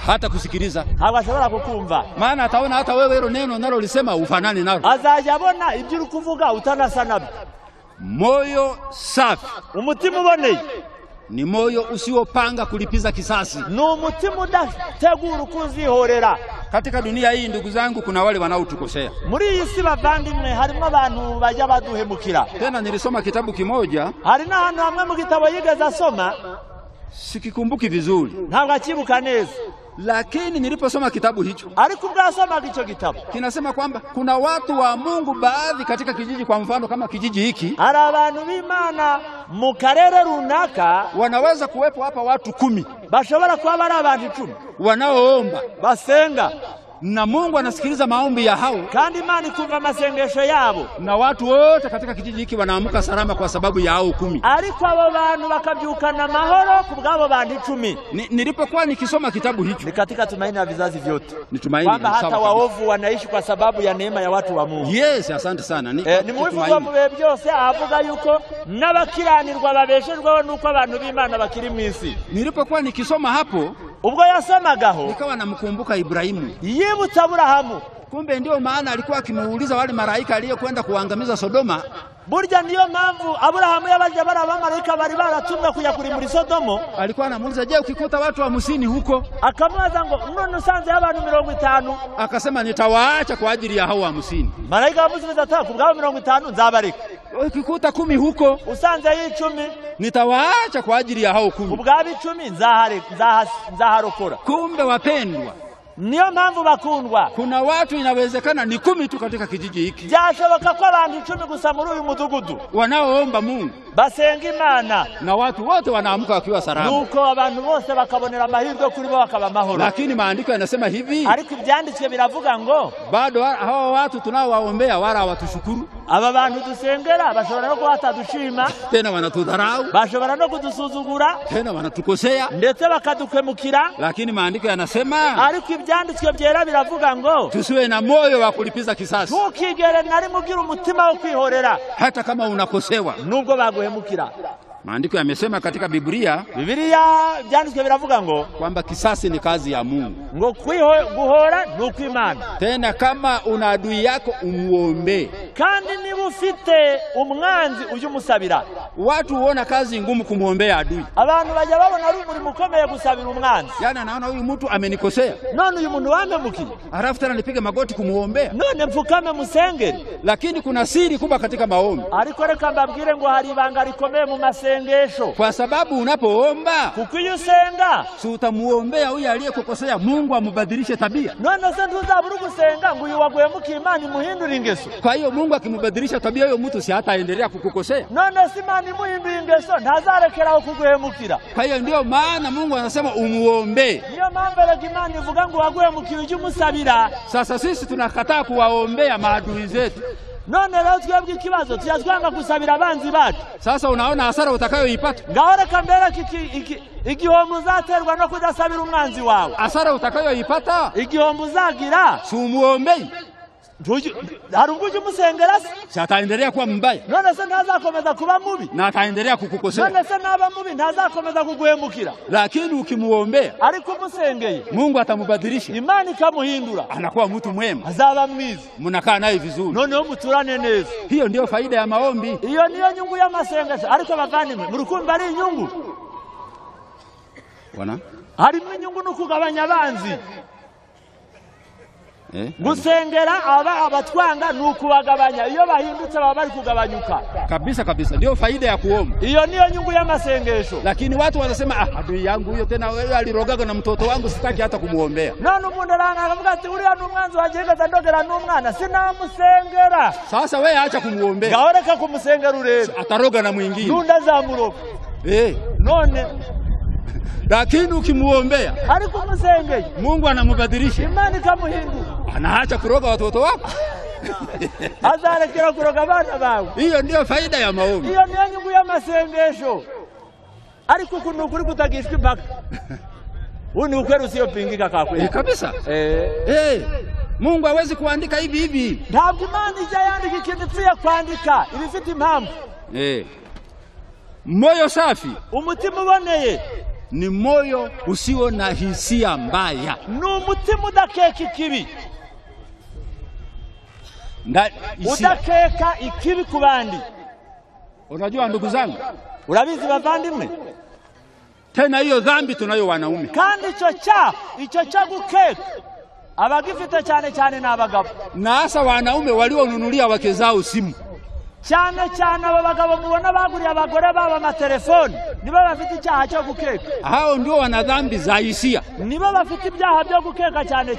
hata kusikiliza
hawashobora kukumva,
maana ataona hata wewe hilo neno nalo lisema ufanane nalo,
azajya abona ibyo uri kuvuga utanasa nabyo.
Moyo safi,
umutima uboneye,
ni moyo usiopanga kulipiza kisasi,
ni umutima udategura kuzihorera.
Katika dunia hii ndugu zangu, kuna wale wanaotukosea.
Muri iyi si bavandimwe harimo abantu bajya baduhemukira.
Tena nilisoma kitabu kimoja,
hari n'ahantu hamwe mu gitabo yigeze asoma,
sikikumbuki vizuri,
ntabwo akibuka neza,
lakini niliposoma kitabu hicho,
ariko ubwasomaga icyo gitabo,
kinasema kwamba kuna watu wa Mungu baadhi katika kijiji, kwa mfano kama kijiji hiki,
hari abantu b'Imana mu karere runaka,
wanaweza kuwepo hapa watu 10,
bashobora kuba bari abantu 10
wanaoomba,
basenga,
na Mungu anasikiliza maombi ya hao,
kandi Imana ikumva amasengesho yabo,
na watu wote katika kijiji hiki wanaamuka salama kwa sababu ya hao 10.
Ariko abo bantu bakabyukana mahoro kubwabo bantu 10.
Nilipokuwa nikisoma kitabu hicho,
ni katika tumaini la vizazi vyote,
ni tumaini
kwamba hata waovu wanaishi kwa sababu ya neema ya watu wa Mungu.
Yes, asante sana.
Ni mubivuga mu bihe byose avuga yuko n'abakiranirwa babeshejweho nuko abantu b'Imana bakiri mu isi.
Nilipokuwa nikisoma hapo,
ubwo yasomagaho,
nikawa namkumbuka Ibrahimu,
yibutsa Aburahamu.
Kumbe ndio maana alikuwa akimuuliza wale malaika aliyokwenda kuangamiza Sodoma.
Burya niyo mpamvu Aburahamu yabaje bari abamarayika bari baratumwe kuja kurimura Sodomo.
Alikuwa anamuuliza, je, ukikuta watu 50 huko?
Akamubaza ngo none usanze abantu 50?
Akasema nitawaacha kwa ajili ya hao 50.
Malaika bamusubiza ati kubwabo 50 nzabareka.
Ukikuta 10 huko?
Usanze 10
nitawaacha kwa ajili ya hao 10.
Kubwabo 10 nzaharokora.
Kumbe wapendwa,
niyo mpamvu bakundwa,
kuna watu inawezekana ni 10 tu katika kijiji hiki,
byashoboka ko abantu 10 gusa muri uyu mudugudu
wanaoomba Mungu,
basenga Imana,
na watu wote wanaamka wakiwa salama,
nuko abantu bose bakabonera amahirwe kuri bo bakaba mahoro.
Lakini maandiko yanasema hivi,
ariko ibyanditswe biravuga ngo
bado hao watu tunaowaombea wala hawatushukuru.
Aba bantu dusengera bashobora no kuhatadushima,
tena wanatudharau,
bashobora no kudusuzugura,
tena wanatukosea,
ndetse bakadukwemukira.
Lakini maandiko yanasema,
ariko ibyanditswe byera biravuga ngo
tusiwe na moyo wa kulipiza kisasi,
tukigere nari mugira umutima wo kwihorera
hata kama unakosewa,
nubwo baguhemukira.
Maandiko yamesema katika Biblia
byanditswe biravuga ngo
kwamba kisasi ni kazi ya Mungu,
ngo guhora nuko Imana.
Tena kama una adui yako umuombe,
kandi niba ufite umwanzi uje umusabira.
Watu huona kazi ngumu kumuombea adui.
Abantu bajya babona ari umurimo ukomeye gusabira umwanzi.
Yani anaona huyu mtu amenikosea,
none uyu muntu wampemukiye,
halafu tena nipige magoti kumuombea,
none mfukame musengeri.
Lakini kuna siri kubwa katika maombi.
Ariko reka mbabwire ngo hari ibanga rikomeye mu masengesho,
kwa sababu unapoomba,
kuko iyo usenga,
si utamuombea huyu aliyekukosea Mungu amubadilishe tabia.
None se ntuzabura gusenga ngo uyu waguhemukiye Imana imuhindure ingeso.
Kwa hiyo Mungu akimubadilisha tabia, huyo mtu si hataendelea kukukosea.
None si Imana imuhinduye ingeso ntazarekeraho kuguhemukira.
Kwa hiyo ndio maana Mungu anasema umuombe.
Niyo mpamvu Imana ivuga ngo waguhemukiye uje umusabira.
Sasa sisi tunakataa kuwaombea maadui zetu.
None leo twebwe ikibazo tuyazwanga gusabira abanzi bacu.
Sasa unaona hasara utakayoipata.
Ngaho reka mbere igihombo uzaterwa no kudasabira umwanzi wawe.
Hasara utakayoipata,
igihombo uzagira
si umuombei.
harungu umusengera
se ataendelea kuwa mbaya
none se ntazakomeza kuba mubi
na ataendelea kukukosea
none se naba mubi ntazakomeza kuguhemukira
lakini ukimuombea
ariko umusengeye
Mungu atamubadilisha
Imana ikamuhindura
anakuwa mtu mwema
azaba mwiza
mnakaa naye vizuri
noneho muturane neza
hiyo ndio faida ya maombi
iyo niyo nyungu y'amasengesho ariko bavandimwe mu rukundo ari inyungu
wana
harimo inyungu no kugabanya abanzi gusengera abatwanga nukubagabanya iyo bahindutse baba bari kugabanyuka
kabisa ndio faida ya kuomba
iyo niyo nyungu y'amasengesho
lakini watu wanasema adui yangu huyo tena wewe alirogaga na mtoto wangu sitaki hata kumuombea
none umuntu aranga ati uriya n'umwanzi wagenda ndogera n'umwana sinamusengera
sasa wewe acha kumuombea
gaoreka kumusengera urebe
ataroga na mwingine
nunda zamuroga none
lakini ukimuombea
ariko umusengeye
Mungu anamubadilisha
Imana ikamuhindura
anaacha kuroga watoto wako
azarekera kuroga abana bawe
hiyo ndio faida ya maombi
hiyo niyo nyungu y'amasengesho ariko kuno kuri kutagishwa impaka uni ukweli usiyopingika kakwe
kabisa Mungu hawezi kuandika hivi
ntabwo Imana ijya yandika ikintu ipfuye kwandika ibifite impamvu
moyo safi
umutima uboneye
ni moyo usio na hisia mbaya
ni umutima udakeka ikibi udakeka ikibi ku bandi
unajua ndugu zangu
urabizi bavandimwe
tena hiyo dhambi tunayo wanaume
kandi icyo cya gukeka abagifite cyane n'abagabo
na hasa wanaume walionunulia wake zao simu
cyane aba bagabo mubona baguriye abagore baba amatelefoni nibo bafite icyaha cyo gukeka
hao ndio wana dhambi za hisia
nibo bafite ibyaha byo gukeka cyane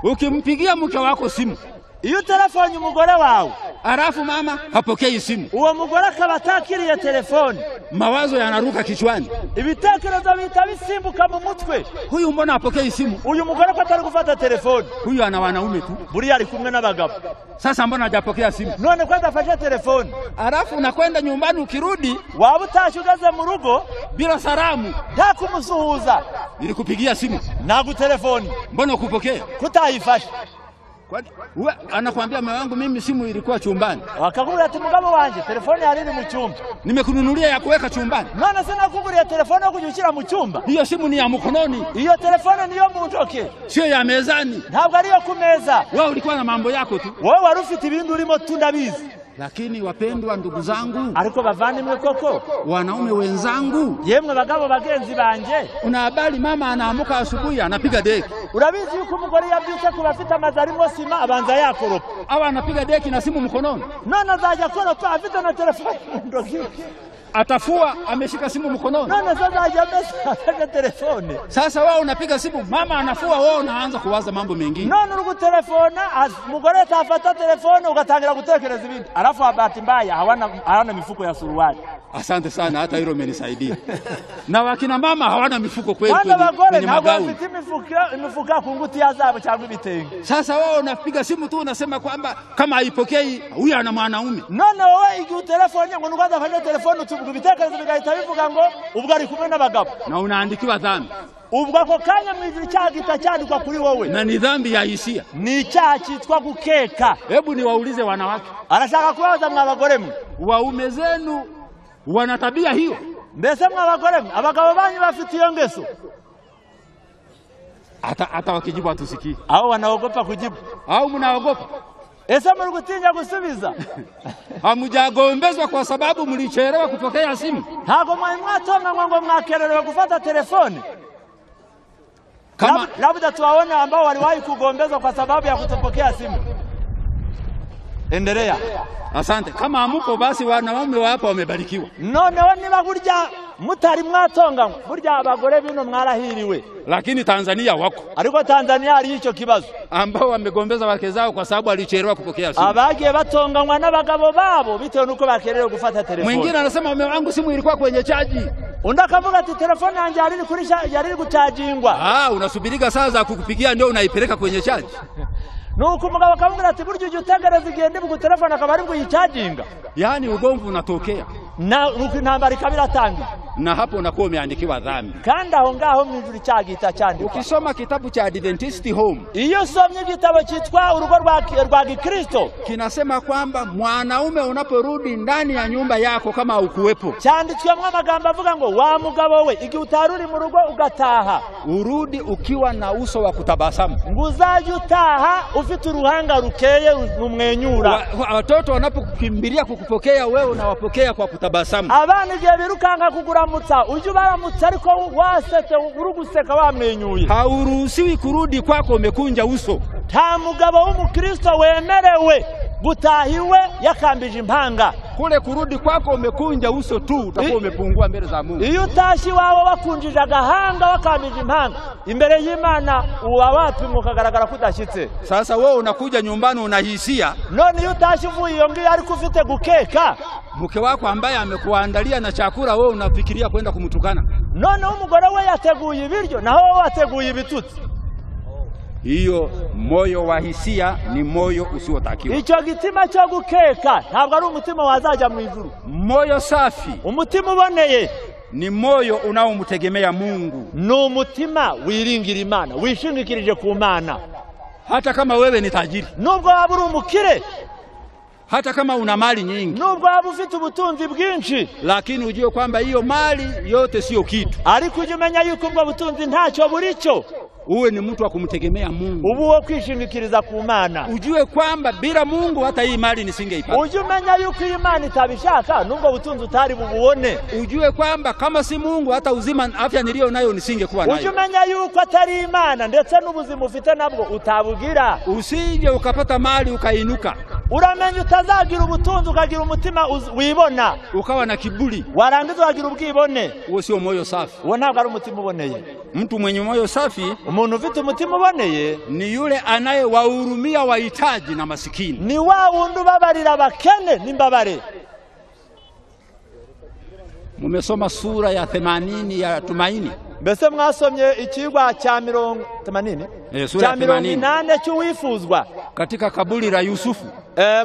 ukimpigia mke wako simu
iyo telefoni umugore wawe
alafu mama hapokei simu
uwo mugore akaba atakiriye telefoni
mawazo yanaruka kichwani
ibitekerezo bihita bisimbuka mu mutwe
huyu mbona hapokei simu
uyu mugore ko atari gufata telefoni
huyu ana wanaume tu
buriya ari kumwe n'abagabo
sasa mbona hajapokea simu
none ko adafashe telefoni
alafu unakwenda nyumbani ukirudi
waba utashye ugeze mu rugo
bila salamu
nta kumusuhuza
nilikupigia simu
ntagu telefoni
mbona ukupokea
kutayifashe
anakuambia mume wangu mimi simu ilikuwa chumbani
akakubwira ati mugabo wanje telefoni yari iri mu cyumba
nimekununulia ya kuweka chumbani
none se nakuguriye telefoni yo kujyushyira mu cyumba
hiyo simu ni ya mkononi
iyo telefoni niyo mu ntoke
sio ya mezani
ntabwo ari yo ku meza
wewe ulikuwa na mambo yako tu
wewe wari ufite ibindi urimo tundabizi
lakini wapendwa ndugu zangu
ariko bavandimwe koko
wanaume wenzangu
yemwe bagabo bagenzi banje
una habari mama anaamuka asubuhi anapiga deki
urabizi yuko umugore yabyutse kuba afite amazarimo sima abanza yakoropa
aba anapiga deki na simu mkononi
none azajya koropa afite na telefoni mu ntoki
atafua ameshika simu mkononi
none azajya afite telefoni
sasa wewe unapiga simu mama anafua wewe unaanza kuwaza mambo mengine
none uri gutelefona umugore atafata telefoni ugatangira gutekereza ibindi alafu bahati mbaya hawana mifuko ya suruali
asante sana hata hilo umenisaidia na wakina mama hawana mifuko kweli
kwenye magauni bafite imifuka ku ngutiya zabo cyangwa ibitenge
sasa wewe unapiga simu tu unasema kwamba kama haipokei huyu ana mwanaume
none wewe igihe telefone ngo nukaza fanya telefone ubitekerezo bigahita bivuga ngo ubwo ari kumwe n'abagabo
na unaandikiwa dhambi
ubwo ako kanya mwizira icyaha gitacyandikwa kuri wowe
na ni dhambi ya hisia
ni icyaha cyitwa gukeka
hebu niwaulize wanawake
arashaka kubaza mwabagore mwe
waume zenu wana tabia hiyo
mbese mwabagore mwe abagabo banyu bafite iyo ngeso
hata wakijibu atusikii
au wanaogopa kujibu
au mnaogopa
ese muri gutinya gusubiza
hamujagombezwa kwa sababu mlichelewa kupokea simu
ntago mwari mwatonga ngo mwakererewe gufata telefoni kama labda tuwaone ambao waliwahi kugombezwa kwa sababu ya kutopokea simu endelea
asante kama amuko basi wanaume wapo wamebarikiwa
noneho niba burya mutari mwatonga burya abagore bino mwarahiriwe
lakini Tanzania wako
ariko Tanzania ari icyo kibazo
ambao wamegombeza wake zao kwa sababu alichelewa kupokea simu
abagiye batonganywa n'abagabo babo bitewe nuko bakererewe gufata telefoni
mwingine anasema mume wangu simu ilikuwa kwenye chaji
undakavuga ati telefoni yanjye yari gucajingwa
unasubiriga saa za kukupigia ndio unaipeleka kwenye chaji
nuko umugabo akamubwira ati buryo ujye utegereza igende ku telefoni akaba ari ngo yicajinga
yani ugomvu unatokea
na nuko intambara ikabiratangira
na hapo unakuwa umeandikiwa dhambi.
kandi aho ngaho mu ijuru cyagita cyandikwa.
Ukisoma kitabu cha Adventist Home,
iyo somye igitabo cyitwa urugo rwa Gikristo,
kinasema kwamba mwanaume unaporudi ndani ya nyumba yako kama ukuwepo,
cyanditswemo amagambo avuga ngo wa mugabo we igihe utaruri mu rugo ugataha,
urudi ukiwa na uso wa kutabasamu.
Nguzaje utaha ufite uruhanga rukeye rumwenyura.
Watoto wanapokimbilia kukupokea wewe unawapokea kwa kutabasamu.
Abana igihe birukanga kuguramutsa uje baramutsa ariko wasetse uruguseka wamwenyuye.
Hauruhusiwi kurudi kwako umekunja uso.
Nta mugabo w'umukristo wemerewe gutahiwe yakambije impanga.
Kule kurudi kwako umekunja uso tu utakuwa umepungua mbele za Mungu.
Iyo utashi wawe wakunjije agahanga wakambije impanga imbere y'Imana uwa wapi mukagaragara kudashyitse.
Sasa wewe unakuja nyumbani unahisia,
none iyo utashi uvuye iyo ngiyo ariko ufite gukeka,
mke wako ambaye amekuandalia na chakula wewe unafikiria kwenda kumtukana.
None umugore we yateguye ibiryo naho wewe wateguye ibitutsi.
Hiyo moyo wa hisia ni moyo usiotakiwa.
Icyo gitima cyo gukeka ntabwo ari umutima wazaja mu ijuru.
Moyo safi,
umutima uboneye,
ni moyo unaomtegemea Mungu.
Ni umutima wiringira Imana, wishingikirije ku Mana.
Hata kama wewe ni tajiri,
nubwo waba uri umukire,
hata kama una mali nyingi,
nubwo waba ufite ubutunzi bwinshi,
lakini ujue kwamba hiyo mali yote sio kitu.
Ariko uje umenya yuko ubwo butunzi ntacyo burico.
Uwe ni mtu wa kumtegemea Mungu.
Ubu wo kwishingikiriza ku Mana.
Ujue kwamba bila Mungu hata hii mali nisingeipata.
Uje umenya yuko Imana itabishaka nubwo butunzi utari bubone.
Ujue kwamba kama si Mungu hata uzima afya nilio nayo nisingekuwa nayo.
Uje umenya yuko atari Imana ndetse n'ubuzima ufite nabwo utabugira.
Usije ukapata mali ukainuka.
Uramenya utazagira ubutunzi ukagira umutima wibona,
ukawa na kiburi,
warangiza ukagira ubwibone.
Uwo sio moyo safi.
Uwo ntabwo ari umutima uboneye.
Mtu mwenye moyo safi,
umuntu ufite umutima uboneye,
ni yule anayewahurumia wahitaji na masikini.
Ni wa wundi ubabarira abakene n'imbabare.
Mumesoma sura ya 80 ya Tumaini?
Mbese mwasomye ikigwa cya 80?
Sura ya
80 cy'uwifuzwa
katika kaburi la Yusufu.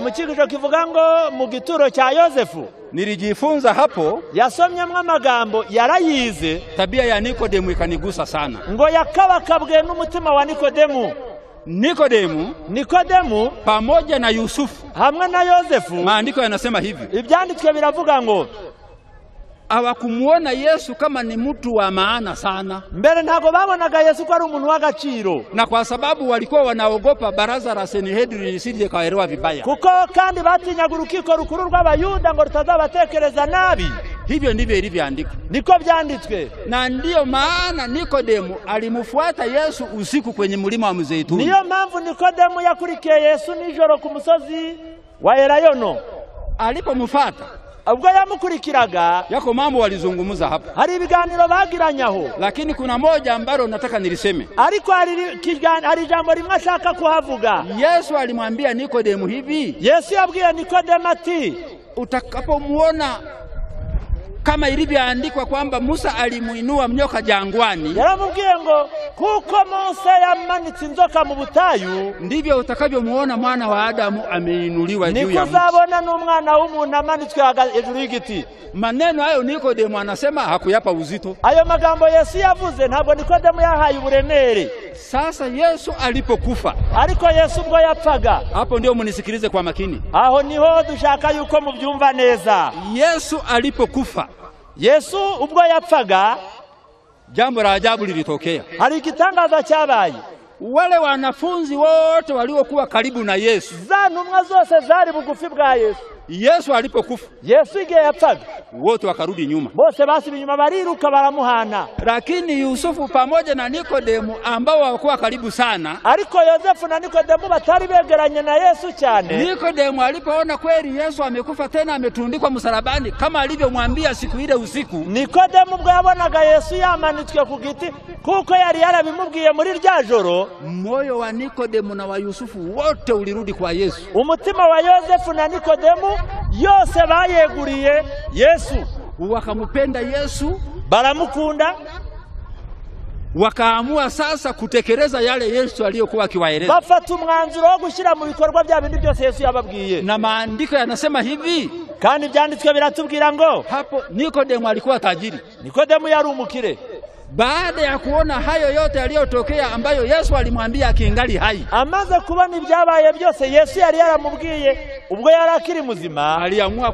Mu kigisho kivuga ngo mu gituro cya Yosefu.
Nilijifunza hapo,
yasomyemo amagambo yarayize.
Tabia ya Nikodemu ikanigusa sana.
Ngo yakabakabwe n'umutima wa Nikodemu. Nikodemu
pamoja na Yusufu
hamwe na Yosefu,
maandiko yanasema hivi,
ibyanditswe biravuga ngo
hawakumuona Yesu kama ni mtu wa maana sana.
Mbere ntago babonaga Yesu ko ari umuntu w'agaciro,
na kwa sababu walikuwa wanaogopa baraza la Sanhedrin lisije kaelewa vibaya.
Kuko kandi batinyaga urukiko rukuru rw'Abayuda ngo rutazabatekereza nabi.
Hivyo ndivyo ilivyoandikwa.
Niko byanditswe.
Na ndiyo maana Nikodemu alimfuata Yesu usiku kwenye mlima wa Mzeituni.
Niyo mpamvu Nikodemu yakurikiye Yesu nijoro ku musozi wa Elayono.
Alipomfuata,
ubwo yamukurikiraga,
yako mambo walizungumza hapa.
Hari ibiganiro bagiranyaho.
Lakini kuna moja ambalo nataka niliseme.
Ariko hari jambo rimwe ashaka kuhavuga.
Yesu alimwambia Nikodemu hivi.
Yesu yabwiye Nikodemu ati,
utakapomuona kama ilivyoandikwa kwamba Musa alimuinua nyoka jangwani,
yaramubwiye ngo kuko Musa yamanitse inzoka mu butayu,
ndivyo utakavyomuona mwana wa Adamu ameinuliwa juu ya
mti. Nikuzabona n'umwana w'umuntu amanitswe hejuru y'igiti.
Maneno hayo Nikodemu anasema hakuyapa uzito.
Ayo magambo Yesu yavuze ntabwo Nikodemu yahaye uburemere.
Sasa Yesu alipokufa,
ariko Yesu ubwo yapfaga,
hapo ndio munisikilize kwa makini.
Aho niho dushaka yuko mubyumva neza.
Yesu alipokufa,
Yesu ubwo yapfaga,
jambo la ajabu lilitokea.
Hari igitangaza cyabaye.
Wale wanafunzi wote waliokuwa karibu na Yesu,
za ntumwa zose zari bugufi bwa Yesu,
Yesu alipokufa,
Yesu igihe yapfaga,
wote wakarudi nyuma.
Bose basi binyuma bariruka baramuhana.
Lakini Yusufu pamoja na Nikodemu ambao walikuwa karibu sana,
ariko Yosefu na Nikodemu batari begeranye na Yesu cyane.
Nikodemu alipoona kweli Yesu amekufa tena ametundikwa msalabani kama alivyomwambia siku ile usiku,
Nikodemu ubwo yabonaga Yesu yamanitswe ku giti kuko yari yarabimubwiye muri rya joro,
moyo wa Nikodemu na wa Yusufu wote ulirudi kwa Yesu.
Umutima wa Yosefu na Nikodemu yose bayeguriye Yesu.
Wakamupenda Yesu,
baramukunda,
wakaamua sasa kutekeleza yale Yesu aliyokuwa akiwaeleza.
Bafata umwanzuro wo gushyira mu bikorwa bya bindi byose Yesu yababwiye.
Na maandiko yanasema hivi,
kandi ibyanditswe biratubwira ngo
hapo Nikodemu alikuwa tajiri.
Nikodemu yari umukire.
Baada ya kuona hayo yote yaliyotokea ambayo Yesu alimwambia akingali hai,
amaze kubona ibyabaye byose Yesu yari yaramubwiye ubwo yari akiri muzima,
aliamua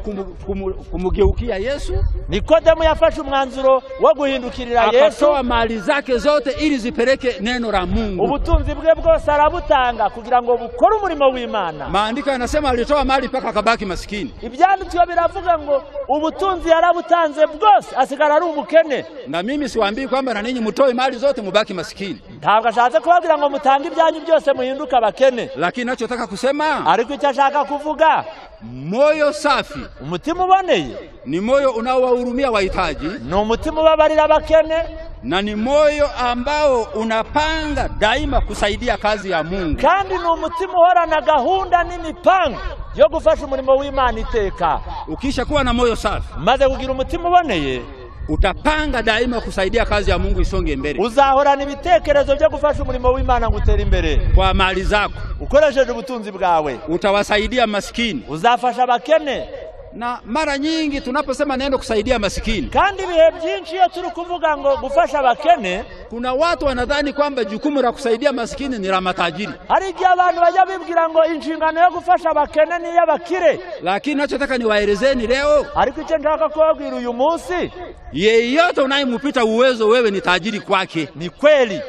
kumugeukia Yesu.
Nikodemu yafashe umwanzuro wo guhindukirira Yesu,
akatoa mali zake zote ili zipeleke neno la Mungu.
Ubutunzi bwe bwose arabutanga kugira ngo bukore umurimo w'Imana.
Maandiko yanasema alitoa mali paka akabaki maskini.
Ibyanditswe biravuga ngo ubutunzi yarabutanze bwose asigara ari umukene.
Na mimi siwaambii kwamba na ninyi mutoe mali zote mubaki maskini.
Ntabwo ashatse kubabwira ngo mutange ibyanyu byose muhinduka bakene.
Lakini nachotaka kusema,
ariko icyo ashaka kuvuga,
moyo safi,
umutima uboneye,
ni moyo unaowahurumia wahitaji,
ni umutima ubabarira bakene,
na ni moyo ambao unapanga daima kusaidia kazi ya Mungu.
Kandi ni umutima uhorana gahunda n'imipango yo gufasha umurimo w'Imana iteka.
Ukisha kuwa na moyo safi,
maze kugira umutima uboneye,
utapanga daima kusaidia kazi ya Mungu isonge mbele.
Uzahorana ibitekerezo byo gufasha umurimo w'Imana ngutera imbere.
Kwa mali zako,
ukoresheje ubutunzi bwawe,
utawasaidia maskini,
uzafasha bakene.
Na mara nyingi tunaposema neno kusaidia maskini,
kandi bihe byinshi iyo turi kuvuga ngo gufasha bakene,
kuna watu wanadhani kwamba jukumu la kusaidia maskini ni la matajiri.
Hari igihe abantu bajya bibwira ngo inshingano yo gufasha bakene ni y'abakire.
Lakini nachotaka niwaelezeni leo,
ariko icyo nshaka kubabwira uyu munsi,
yeyote unayemupita uwezo wewe ni tajiri kwake.
Ni kweli.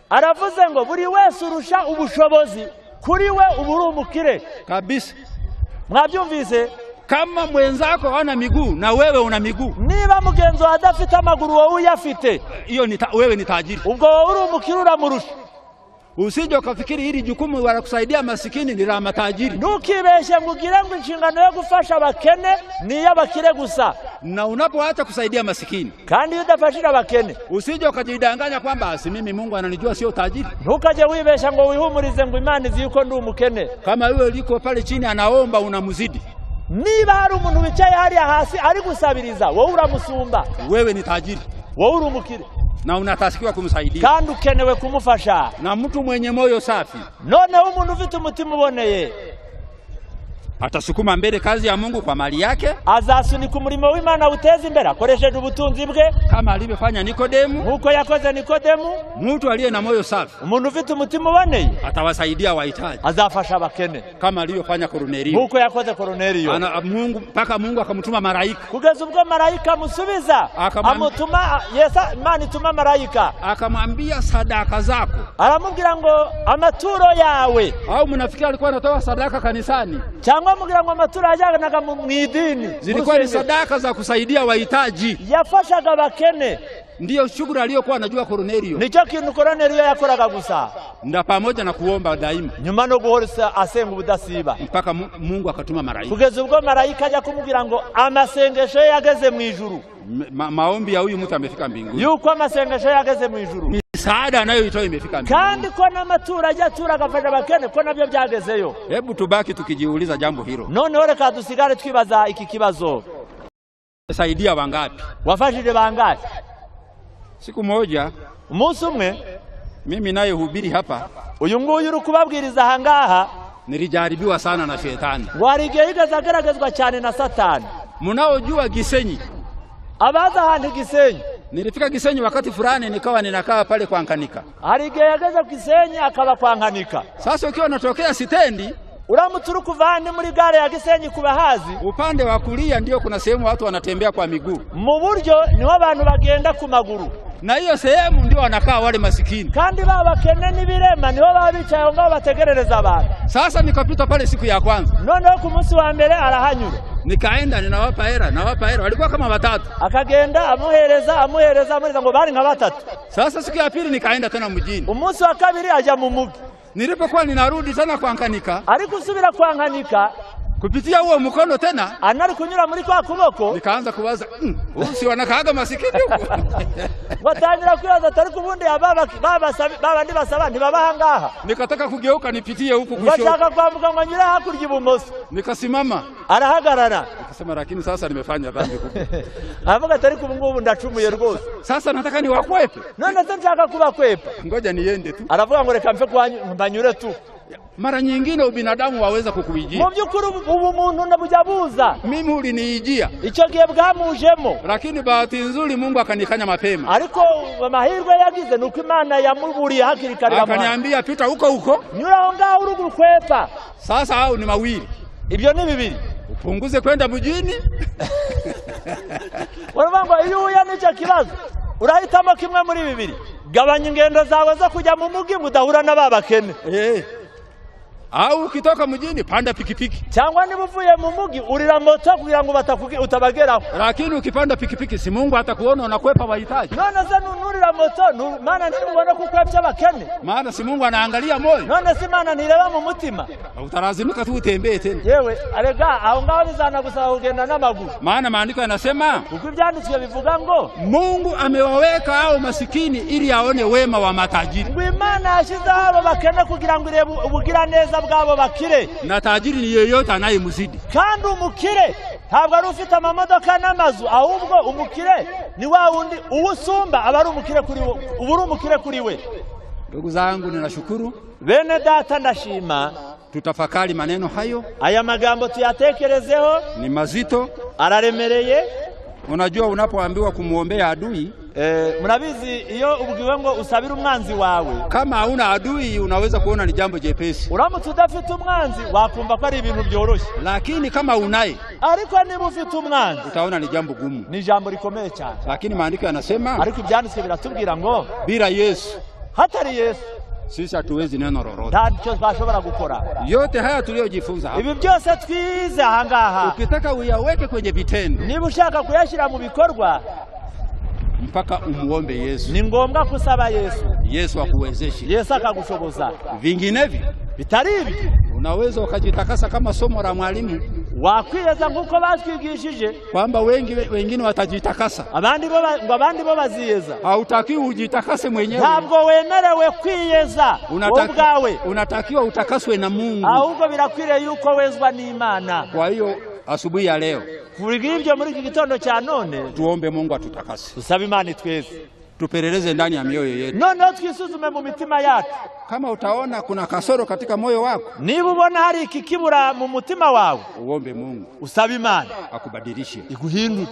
Aravuze ngo buri wese urusha ubushobozi kuri we uburi umukire
kabisa.
Mwabyumvise?
Kama mwenzako hana miguu na wewe una miguu,
niba mugenzo adafite amaguru wowe uyafite,
hiyo wewe ni tajiri.
Ubwo wowe uri umukire uramurusha.
Usije ukafikiri hili jukumu la kusaidia masikini ni la matajiri.
Ntukibeshye ngo ugire ngo inshingano yo gufasha abakene ni y'abakire gusa.
Na unapoacha kusaidia masikini,
kandi iyo udafashira abakene,
usije ukajidanganya kwamba si mimi Mungu ananijua sio tajiri.
Ntukaje wibeshya ngo wihumurize ngo Imana izi yuko ndi umukene.
Kama wewe liko pale chini anaomba unamuzidi,
niba hari umuntu wicaye hariya hasi ari gusabiriza, wowe uramusumba.
Wewe ni tajiri,
wowe uri umukire,
na unatakiwa kumsaidia,
kandi ukenewe kumufasha.
Na mtu mwenye moyo safi,
noneho umuntu ufite umutima uboneye,
atasukuma mbele kazi ya Mungu kwa mali yake,
azasunika umurimo w'Imana uteza imbere akoresheje ubutunzi bwe,
kama alivyofanya Nikodemu.
Nkuko yakoze Nikodemu.
Mtu aliye na moyo safi,
umuntu ufite umutima uboneye,
atawasaidia wahitaji,
azafasha abakene,
kama alivyofanya Kornelio.
Nkuko yakoze Kornelio.
Mungu mpaka Mungu akamtuma malaika,
kugeza ubwo malaika amusubiza, amutuma Yesu, Imana ituma malaika
akamwambia sadaka zako,
aramubwira ngo amaturo yawe.
Au mnafikiri alikuwa anatoa sadaka kanisani?
Cyangwa mugira ngo amaturo yajyanaga mu idini?
Zilikuwa ni sadaka za kusaidia wahitaji,
yafashaga bakene.
Ndiyo shughuli aliyokuwa anajua Kornelio.
Nicyo kintu Kornelio yakoraga gusa,
nda pamoja na kuomba daima,
nyuma no guhora asenga ubudasiba,
mpaka Mungu akatuma malaika.
Kugeza ubwo malaika ajya kumubwira ngo amasengesho yageze mu ijuru.
Maombi ya huyu mtu amefika mbinguni,
yuko amasengesho yageze mu ijuru,
misaada anayoitoa imefika mbinguni,
kandi ko n'amaturo ajya turagafasha bakene ko nabyo byagezeyo.
Hebu tubaki tukijiuliza jambo hilo.
Noneho reka dusigare twibaza iki kibazo,
saidia wangapi?
Wafashije bangapi?
Siku moja,
umunsi umwe,
mimi naye hubiri hapa,
uyu nguyu uri kubabwiriza ahangaha,
nilijaribiwa sana na shetani.
Warige igazagaragazwa cyane na Satani.
Munaojua Gisenyi,
abaza handi Gisenyi,
nilifika Gisenyi wakati fulani nikawa ninakaa pale kwa Nkanika.
Harige yageza Gisenyi akaba kwa Nkanika.
Sasa ukiwa unatokea stendi,
uramuturu kuvani muri gare ya Gisenyi kubahazi,
upande wa kulia ndio kuna sehemu watu wanatembea kwa miguu,
mu buryo niho abantu bagenda ku maguru,
na hiyo sehemu ndio wanakaa wale masikini,
kandi babakene n'ibirema niho babicaye aho ngabo bategerereza abantu.
Sasa nikapita pale siku ya kwanza,
noneho ku munsi wa mbere arahanyura,
nikaenda ninawapa hera, walikuwa kama watatu,
akagenda amuhereza ngo bari nka batatu.
Sasa siku ya pili nikaenda tena mjini,
umunsi wa kabiri ajya mu mugi.
Nilipokuwa ninarudi tena kwa Nkanika,
ari kusubira kwa Nkanika,
kupitia huo mkono tena
anari kunyura muri kwa kuboko,
nikaanza kuwaza usi wanakaaga masikini huko.
Batangira kwibaza atari kubundi baba ndi basaba ntibabaha ngaha.
Nikataka kugeuka nipitie huko kushoto,
bashaka kwambuka ngo nyura hakurya ibumoso.
Nikasimama,
arahagarara,
nikasema lakini sasa nimefanya dhambi kubwa.
Avuga atari kubungubu ndacumuye rwose,
sasa nataka niwakwepe.
None se nshaka kubakwepa,
ngoja niende tu.
Aravuga ngo reka mfe kwa mbanyure tu.
Mara nyingine ubinadamu waweza kukuijia.
Mu by'ukuri ubu muntu ndabuja buza.
Mimi uliniijia.
Icyo gihe bwamujemo.
Lakini bahati nzuri Mungu akanikanya mapema.
Ariko amahirwe yagize nuko Imana yamuburiye hakiri kare.
Akaniambia pita huko.
Nyura aho ngaho urugukwepa.
Sasa hao ni mawili.
Ibyo ni bibiri.
Upunguze kwenda mjini.
Waravuga iyo uya n'icyo kibazo urahitamo kimwe muri bibiri. Gabanya ingendo zawe zo kujya mu mugi udahura n'ababakene.
Au ukitoka mjini panda pikipiki.
Cyangwa niba uvuye mu mugi urira moto kugira ngo utabageraho.
Lakini ukipanda pikipiki si Mungu atakuona unakwepa wahitaji.
None se nurira moto maana ntibona kukwepya abakene.
Maana si Mungu anaangalia moyo.
None se Imana ntireba mu mutima.
Utalazimika tu utembee tena.
Yewe arega aho ngaho bizana gusaba kugenda n'amaguru.
Maana maandiko yanasema
uko ibyanditswe bivuga ngo
Mungu amewaweka hao masikini ili aone wema wa matajiri.
Imana yashize abo bakene kugira ngo irebe ubugira neza bwabo bakire.
Na tajiri ni yeyote anayemuzidi.
Kandi umukire ntabwo ari ufite amamodoka n'amazu, ahubwo umukire ni wa wundi uwusumba aba ari umukire kuri we, uburi umukire kuri we.
Ndugu zangu ninashukuru.
Bene data ndashima.
Tutafakari maneno hayo.
Aya magambo tuyatekerezeho.
Ni mazito.
Araremereye.
Unajua unapoambiwa kumuombea adui,
murabizi iyo ubwiwe ngo usabira umwanzi wawe.
Kama hauna adui unaweza kuona ni jambo jepesi.
Uramutse udafite umwanzi wakumva ko ari ibintu byoroshye.
Lakini kama unaye,
ariko niba ufite umwanzi
utaona ni jambo gumu.
Ni jambo rikomeye cyane.
Lakini maandiko yanasema,
ariko ibyanditswe biratubwira ngo
bila Yesu,
hatari Yesu
sisi hatuwezi neno lolote.
Ntacyo twashobora gukora.
Yote haya tuliyojifunza hapa,
ibi byose twize ahangaha,
ukitaka uyaweke kwenye vitendo,
niba ushaka kuyashyira mu bikorwa,
mpaka umuombe Yesu.
Ni ngombwa kusaba Yesu.
Yesu akuwezeshe.
Yesu akagushoboza.
Vinginevyo
bitari ibi
unaweza ukajitakasa kama somo la mwalimu.
Wakwiyeza nguko batwigishije
kwamba wengine watajitakasa,
abandi bo baziyeza.
Hautakiwi ujitakase mwenyewe.
Ntabwo wemerewe kwiyeza ubwawe.
Unatakiwa utakaswe na Mungu.
Ahubwo birakwiriye yuko wezwa n'Imana.
Kwa hiyo asubuhi ya leo,
kurigibyo muri iki gitondo cya none,
tuombe Mungu atutakase.
Tusabe Imana twese.
Tupeleleze ndani ya mioyo yetu.
None twisuzume mu mitima yacu.
Kama utaona kuna kasoro katika moyo wako,
niba ubona hari ikikibura mu mutima wawe,
uombe Mungu.
Usabe Imana
akubadilishe,
iguhindure.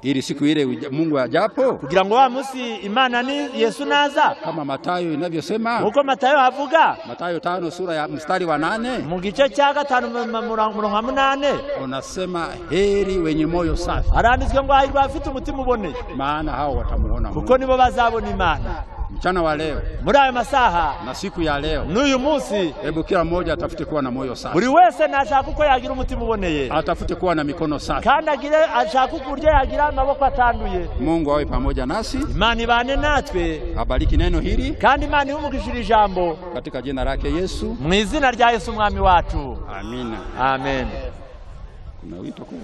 Ili siku ile Mungu ajapo,
kugira ngo wa munsi Imana ni Yesu naza,
kama Mathayo inavyosema.
Uko Mathayo havuga,
Mathayo 5 sura ya mstari wa 8,
mu gice cya 5:8,
unasema heri wenye moyo safi.
Aranditswe ngo hahirwa abafite umutima uboneye,
maana hao watamuona Mungu.
Kuko nibo bazabona Imana.
Mchana wa leo,
muri ayo masaha
na siku ya leo,
n'uyu munsi,
hebu kila mmoja atafute kuwa na moyo safi.
Buri wese nashaka uko yagira umutima uboneye,
atafute kuwa na mikono safi,
kandi ashaka ukuryo yagira amaboko atanduye.
Mungu awe pamoja nasi.
Imana ibane natwe.
Abariki neno hili,
kandi Imana ihumukishire ijambo
katika jina lake Yesu,
mu izina rya Yesu umwami wacu.
Amina.
Amen.
Kuna wito kwa